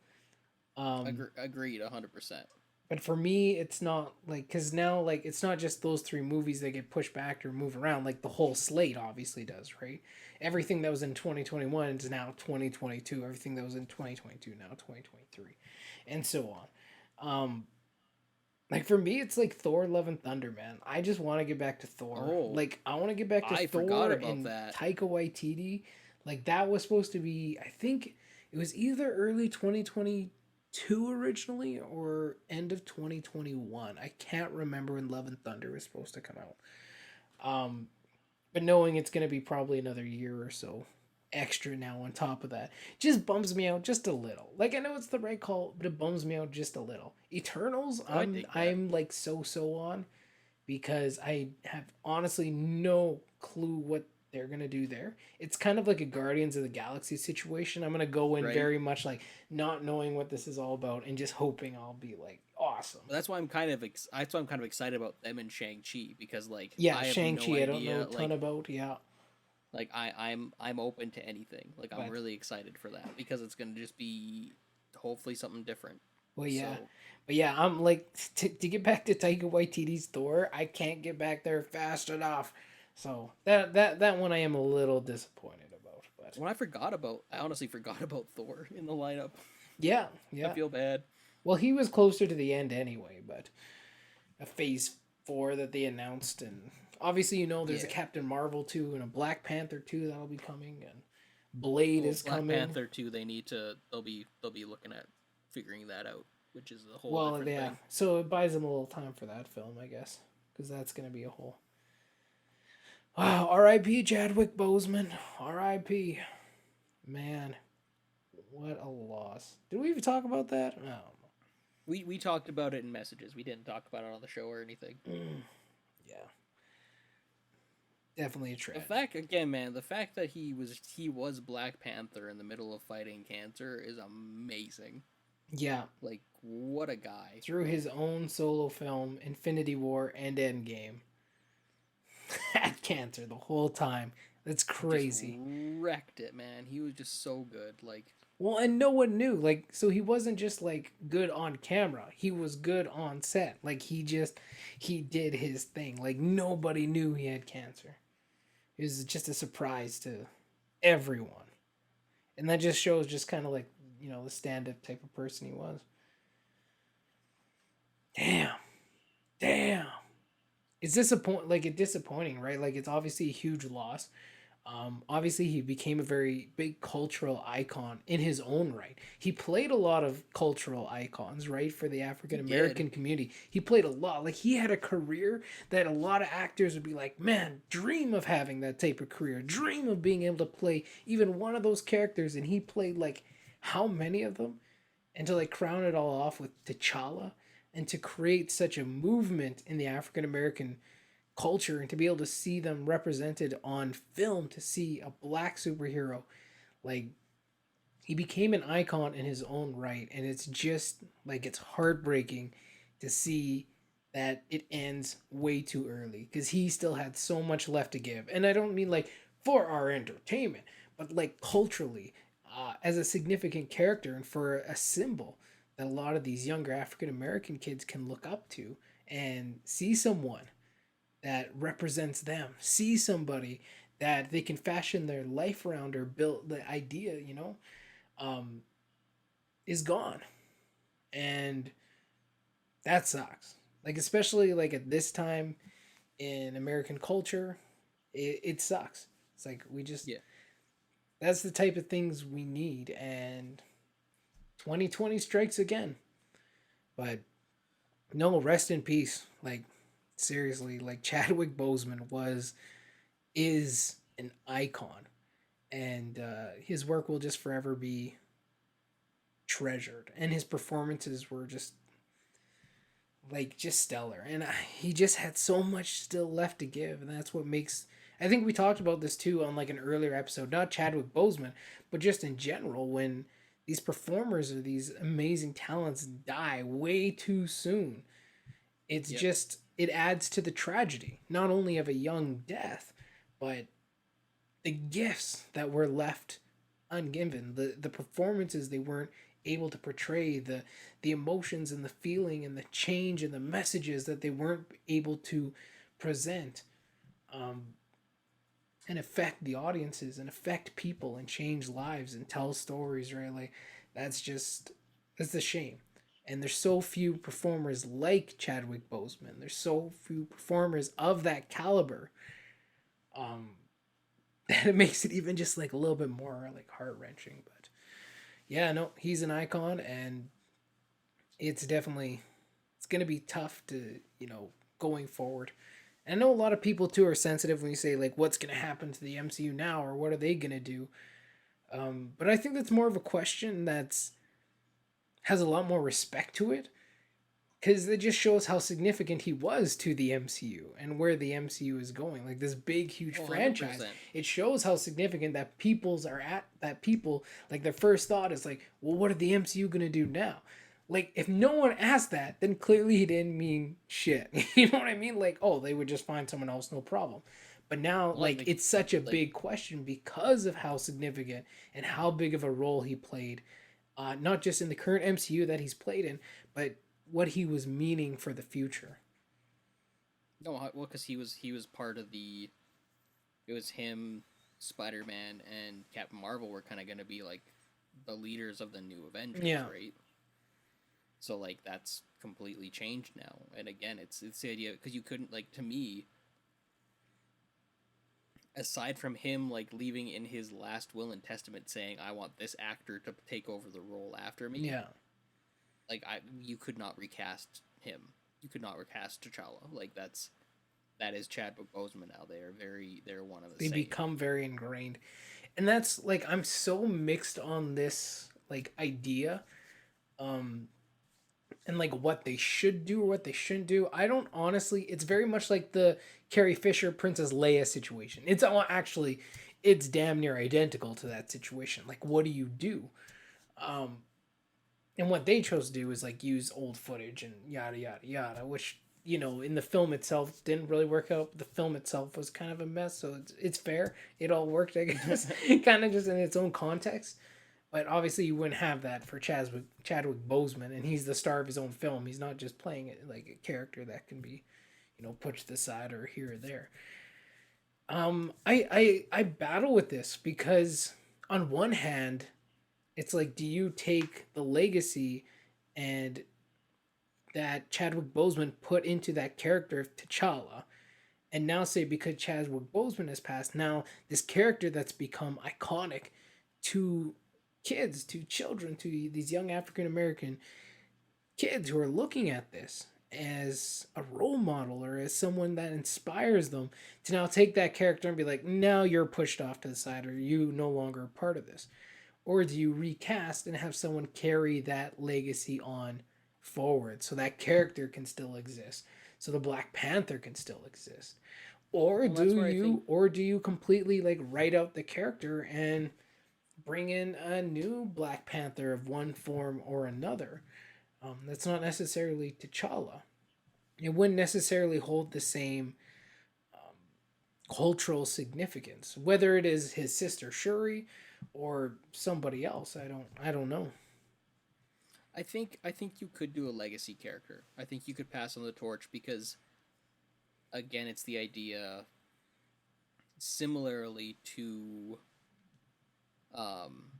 Agreed, 100%. But for me, it's not like because now like it's not just those three movies that get pushed back or move around. Like the whole slate obviously does, right? Everything that was in 2021 is now 2022. Everything that was in 2022 now 2023, and so on. Like for me, it's like Thor: Love and Thunder, man. I just want to get back to Thor. Oh, Like I want to get back to I forgot Thor about and that. Taika Waititi. Like that was supposed to be. I think it was either early 2022 originally or end of 2021. I can't remember when Love and Thunder was supposed to come out. Um, but knowing it's gonna be probably another year or so extra now on top of that just bums me out just a little. Like I know it's the right call, but it bums me out just a little. Eternals, Oh, I I'm dig that. I'm like so on because I have honestly no clue what they're gonna do there. It's kind of like a Guardians of the Galaxy situation. I'm gonna go in Right? very much like not knowing what this is all about and just hoping I'll be like awesome. But that's why I'm kind of that's why I'm kind of excited about them and Shang Chi because like Yeah, I have Shang no Chi. I don't know a idea ton about. Yeah, like I'm open to anything. Like I'm but really excited for that because it's gonna just be hopefully something different. well, So yeah. But yeah, I'm like to get back to Taika Waititi's Thor. I can't get back there fast enough. So that one I am a little disappointed about. But when I honestly forgot about Thor in the lineup. yeah, I yeah. feel bad. Well, he was closer to the end anyway. But a Phase 4 that they announced, and obviously there's a Yeah. Captain Marvel 2 and a Black Panther 2 that'll be coming, and Blade Well, is Black coming. Panther too. They'll be looking at figuring that out. which is a whole Well, different yeah. thing. So it buys them a little time for that film, I guess, because that's gonna be a whole. Wow, R.I.P. Chadwick Boseman. R.I.P. Man, what a loss. Did we even talk about that? No. We talked about it in messages. We didn't talk about it on the show or anything. Yeah, definitely a The tragedy. fact again, man, the fact that he was Black Panther in the middle of fighting cancer is amazing. Yeah, Like, what a guy. through his own solo film, Infinity War and Endgame, had cancer the whole time. That's Just crazy. wrecked it, man. He was just so good. Like, Well, and no one knew. Like, so he wasn't just like good on camera. He was good on set. Like, he did his thing. Like, nobody knew he had cancer. It was just a surprise to everyone. And that just shows just kind of like, the stand up type of person he was. Damn. Damn. It's disappointing, right? Like, it's obviously a huge loss. Obviously, he became a very big cultural icon in his own right. He played a lot of cultural icons, right, for the African he did. American community. He played a lot. Like, he had a career that a lot of actors would be like, man, dream of having that type of career, dream of being able to play even one of those characters. And he played like how many of them? And to like crown it all off with T'Challa and to create such a movement in the African American culture and to be able to see them represented on film, to see a black superhero, like, he became an icon in his own right. And it's just like, it's heartbreaking to see that it ends way too early because he still had so much left to give. And I don't mean like for our entertainment, but like culturally, as a significant character and for a symbol that a lot of these younger African American kids can look up to and see someone that represents them, see somebody that they can fashion their life around or build the idea, um, is gone. And that sucks. Like, especially like at this time in American culture, it sucks. It's like we just, Yeah. that's the type of things we need. And 2020 strikes again. But no, rest in peace. Like, seriously, like, Chadwick Boseman is an icon, and his work will just forever be treasured. And his performances were just stellar, and he just had so much still left to give, and that's what makes. I think we talked about this too on like an earlier episode, not Chadwick Boseman, but just in general when these performers or these amazing talents die way too soon. It's Yep. just it adds to the tragedy, not only of a young death, but the gifts that were left ungiven, the performances they weren't able to portray, the emotions and the feeling and the change and the messages that they weren't able to present, um, and affect the audiences and affect people and change lives and tell stories, right? Like, that's a shame. And there's so few performers like Chadwick Boseman. There's so few performers of that caliber. Um, that it makes it even just like a little bit more like heart wrenching. But yeah, no, he's an icon, and it's gonna be tough to going forward. And I know a lot of people too are sensitive when you say like what's gonna happen to the MCU now or what are they gonna do. But I think that's more of a question that's has a lot more respect to it because it just shows how significant he was to the MCU and where the MCU is going. Like this big, huge Oh, franchise. 100%. It shows how significant that people like their first thought is like, well, what are the MCU gonna do now? Like if no one asked that, then clearly he didn't mean shit. You know what I mean? Like, oh, they would just find someone else, no problem. But now, Well, like, it's such a like big question because of how significant and how big of a role he played, not just in the current MCU that he's played in, but what he was meaning for the future. no, well, because he was part of the. It was him, Spider Man, and Captain Marvel were kind of going to be like the leaders of the new Avengers, Yeah. right? So like that's completely changed now. And again, it's the idea because you couldn't like to me. Aside from him like leaving in his last will and testament saying I want this actor to take over the role after me. Yeah. like you could not recast him. You could not recast T'Challa. Like that is Chadwick Boseman now. They're one of the They same. become very ingrained. And that's like I'm so mixed on this like idea um and like what they should do or what they shouldn't do. I don't honestly, it's very much like the Carrie Fisher Princess Leia situation. It's actually it's damn near identical to that situation. Like what do you do? Um and what they chose to do is like use old footage and yada yada yada, which in the film itself didn't really work out. The film itself was kind of a mess, so it's fair. It all worked, I guess, kind of just in its own context. But obviously, you wouldn't have that for Chadwick Boseman, and he's the star of his own film. He's not just playing it like a character that can be, put to the side or here or there. I battle with this because on one hand, it's like, do you take the legacy and that Chadwick Boseman put into that character of T'Challa, and now say because Chadwick Boseman has passed, now this character that's become iconic to kids, to children, to these young African American kids who are looking at this as a role model or as someone that inspires them, to now take that character and be like, now you're pushed off to the side or you no longer a part of this. Or do you recast and have someone carry that legacy on forward so that character can still exist, so the Black Panther can still exist? Or Well, that's where I think do you completely like write out the character and bring in a new Black Panther of one form or another? That's not necessarily T'Challa. It wouldn't necessarily hold the same cultural significance, whether it is his sister Shuri or somebody else. I don't know. I think you could do a legacy character. I think you could pass on the torch because again, it's the idea similarly to um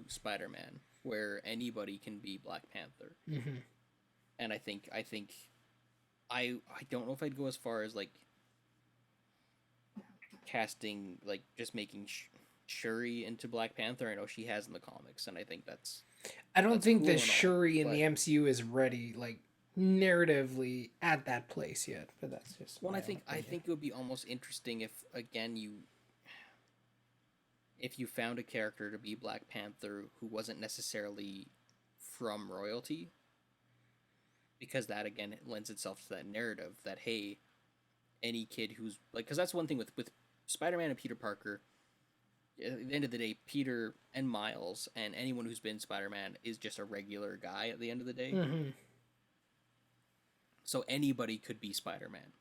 Spider-Man where anybody can be Black Panther. Mm-hmm. And I don't know if I'd go as far as like casting like just making Shuri into Black Panther. I know she has in the comics, and I think I don't that's think cool that and all. Shuri in But the MCU is ready, like narratively at that place yet. But that's just one, my I own think I opinion. think it would be almost interesting if again you found a character to be Black Panther who wasn't necessarily from royalty, because that again it lends itself to that narrative that hey, any kid who's like, because that's one thing with Spider-Man and Peter Parker. At the end of the day, Peter and Miles and anyone who's been Spider-Man is just a regular guy at the end of the day. Mm-hmm. So anybody could be Spider-Man.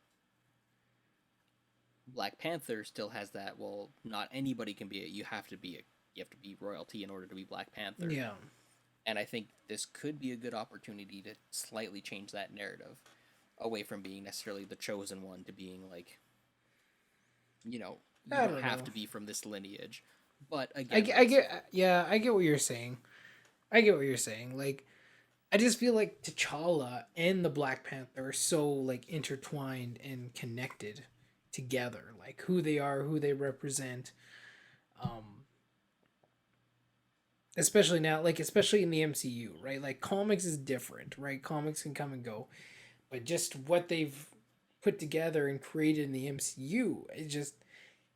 Black Panther still has that. Well, not anybody can be it. You have to be royalty in order to be Black Panther. Yeah. And I think this could be a good opportunity to slightly change that narrative away from being necessarily the chosen one to being like, you I don't don't have know. to be from this lineage. But I, again, ge- I get yeah, I get what you're saying. I get what you're saying. Like I just feel like T'Challa and the Black Panther are so like intertwined and connected together. Like who they are, who they represent. Um, especially now, like especially in the MCU, right? Like comics is different, right? Comics can come and go, but just what they've put together and created in the MCU,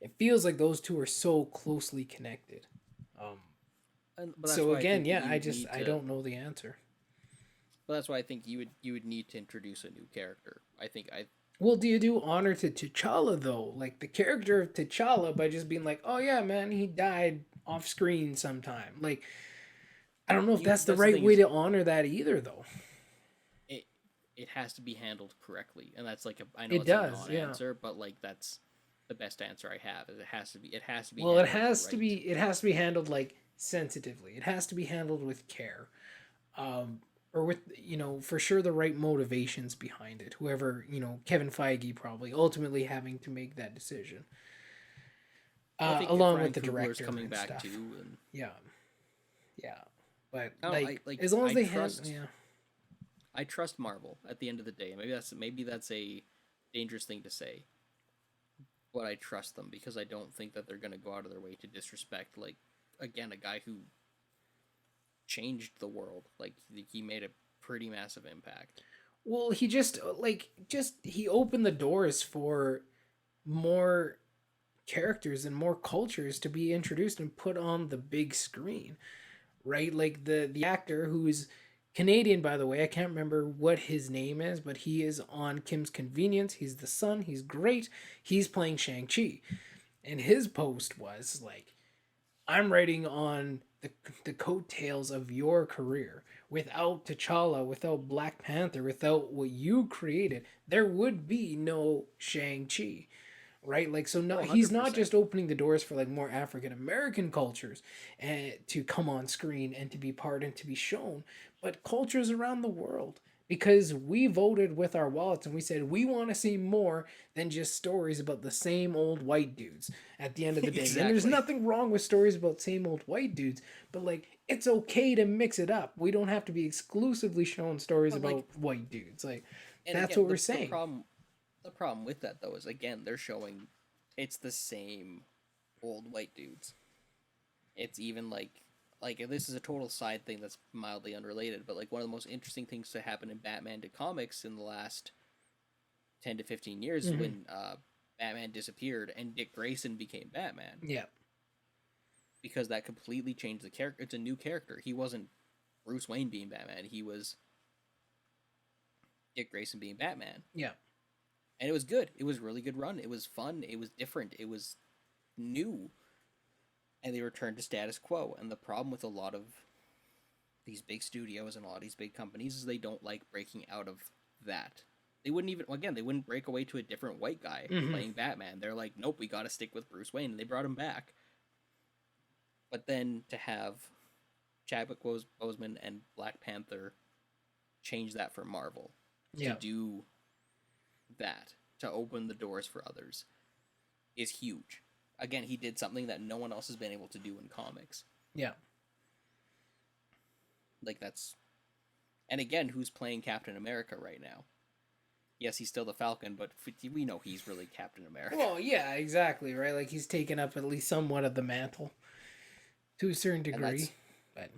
it feels like those two are so closely connected. Um, but that's so why I again, think that yeah, you would need I to. don't know the answer. But that's why I think you would need to introduce a new character. I Well, do you do honor to T'Challa though, like the character of T'Challa, by just being like, oh yeah, man, he died off screen sometime? Like, I don't know if you that's the that's the right thing way is to honor that either, though. it it has to be handled correctly, and that's like I know It it's a does, yeah. non-answer, but like that's the best answer I have. Is it has to be Well, it handled has to right. be it has to be handled like sensitively. It has to be handled with care, um, or with for sure the right motivations behind it. Whoever Kevin Feige probably ultimately having to make that decision, Well, I think along with Ryan the Coogler's director coming and back stuff. too, and Yeah, yeah, but I don't I like like as long as they have, yeah. I trust Marvel at the end of the day. Maybe that's a dangerous thing to say, but I trust them because I don't think that they're gonna go out of their way to disrespect like again a guy who changed the world. Like he made a pretty massive impact. Well, he just he opened the doors for more characters and more cultures to be introduced and put on the big screen, right? Like the actor who's Canadian, by the way, I can't remember what his name is, but he is on Kim's Convenience. He's the son. He's great. He's playing Shang-Chi. And his post was like, I'm writing on the coattails of your career. Without T'Challa, without Black Panther, without what you created, there would be no Shang-Chi, right? Like, so no, he's not just opening the doors for like more African American cultures and to come on screen and to be part and to be shown, but cultures around the world. Because we voted with our wallets and we said we want to see more than just stories about the same old white dudes at the end of the day. Exactly. And there's nothing wrong with stories about same old white dudes, but like it's okay to mix it up. We don't have to be exclusively showing stories about white dudes. Like that's again, what we're saying. The problem with that though is again they're showing it's the same old white dudes. It's even like this is a total side thing that's mildly unrelated, but like one of the most interesting things to happen in Batman to comics in the last 10 to 15 years when Batman disappeared and Dick Grayson became Batman. Yeah. Because that completely changed the character. It's a new character. He wasn't Bruce Wayne being Batman. He was Dick Grayson being Batman. Yeah. And it was good. It was a really good run. It was fun. It was different. It was new. And they returned to status quo. And the problem with a lot of these big studios and a lot of these big companies is they don't like breaking out of that. They wouldn't break away to a different white guy playing Batman. They're like, nope, we got to stick with Bruce Wayne. And they brought him back. But then to have Chadwick Boseman and Black Panther change that for Marvel. Yeah. To do that, to open the doors for others, is huge. Again, he did something that no one else has been able to do in comics. Yeah. Like that's... And again, who's playing Captain America right now? Yes, he's still the Falcon, but we know he's really Captain America. Well, yeah, exactly, right? Like he's taken up at least somewhat of the mantle to a certain degree. But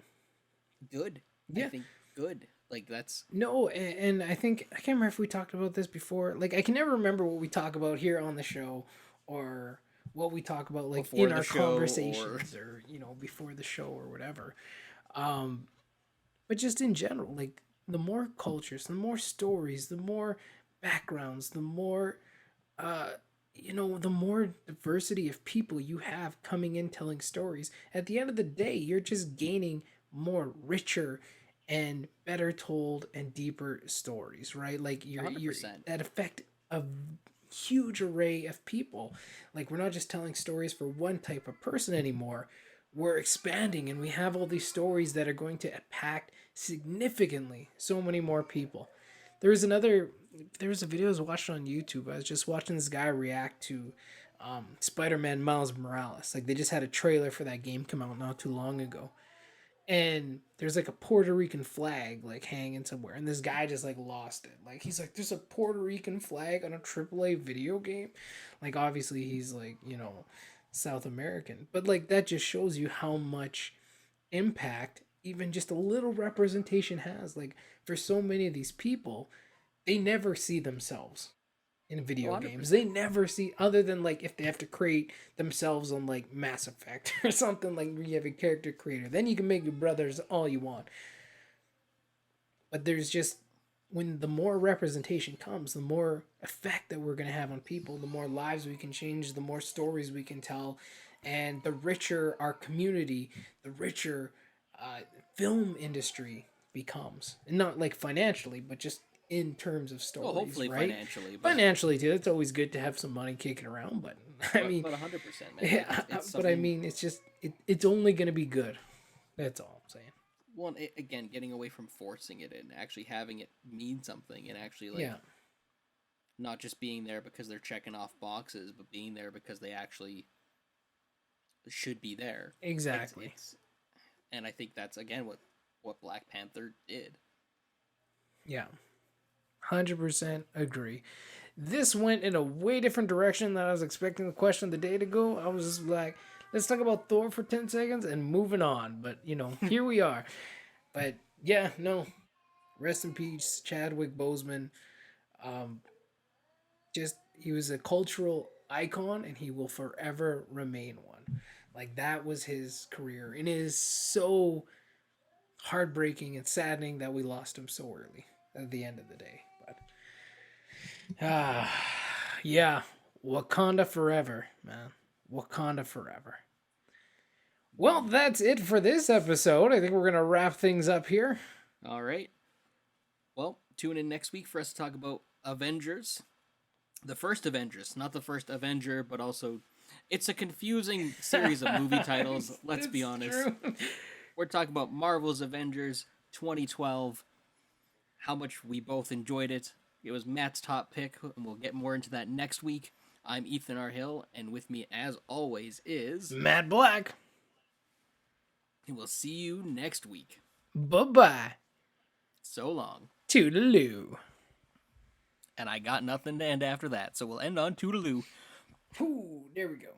good. Yeah. I think good. Like that's... No, and I think, I can't remember if we talked about this before. Like I can never remember what we talk about here on the show or what we talk about like before in our conversations or before the show or whatever. But just in general, like the more cultures, the more stories, the more backgrounds, the more the more diversity of people you have coming in telling stories, at the end of the day you're just gaining more richer and better told and deeper stories, right? Like you're that affect a huge array of people. Like we're not just telling stories for one type of person anymore. We're expanding and we have all these stories that are going to impact significantly so many more people. There was a video I was watching on YouTube. I was just watching this guy react to Spider-Man Miles Morales. Like they just had a trailer for that game come out not too long ago. And there's like a Puerto Rican flag like hanging somewhere, and this guy just like lost it. Like he's like, there's a Puerto Rican flag on a AAA video game. Like obviously he's like, South American, but like that just shows you how much impact even just a little representation has. Like for so many of these people, they never see themselves in video 100%. games. They never see, other than like if they have to create themselves on like Mass Effect or something, like you have a character creator, then you can make your brothers all you want. But there's just, when the more representation comes, the more effect that we're going to have on people, the more lives we can change, the more stories we can tell, and the richer our community, the richer film industry becomes. And not like financially, but just in terms of stories, well, hopefully right? financially. But... Financially too. It's always good to have some money kicking around, but I mean, but 100%, man. yeah, it's but I mean, it's just it's only going to be good. That's all I'm saying. Well, again, getting away from forcing it and actually having it mean something, and actually like not just being there because they're checking off boxes, but being there because they actually should be there. Exactly. And I think that's again what Black Panther did. Yeah. 100% agree. This went in a way different direction than I was expecting the question of the day to go. I was just like, let's talk about Thor for 10 seconds and moving on. But, here we are. But yeah, no. Rest in peace, Chadwick Boseman. Um, just he was a cultural icon, and he will forever remain one. Like that was his career, and it is so heartbreaking and saddening that we lost him so early at the end of the day. But yeah, Wakanda forever, man. Wakanda forever. Well, that's it for this episode. I think we're gonna wrap things up here. All right. Well, tune in next week for us to talk about Avengers. The first Avengers, not the first Avenger, but also it's a confusing series of movie titles, let's be honest. True. We're talking about Marvel's Avengers 2012, how much we both enjoyed it. It was Matt's top pick, and we'll get more into that next week. I'm Ethan R. Hill, and with me, as always, is Matt Black. And we'll see you next week. Bye-bye. So long. Toodaloo. And I got nothing to end after that, so we'll end on Toodaloo. Ooh, there we go.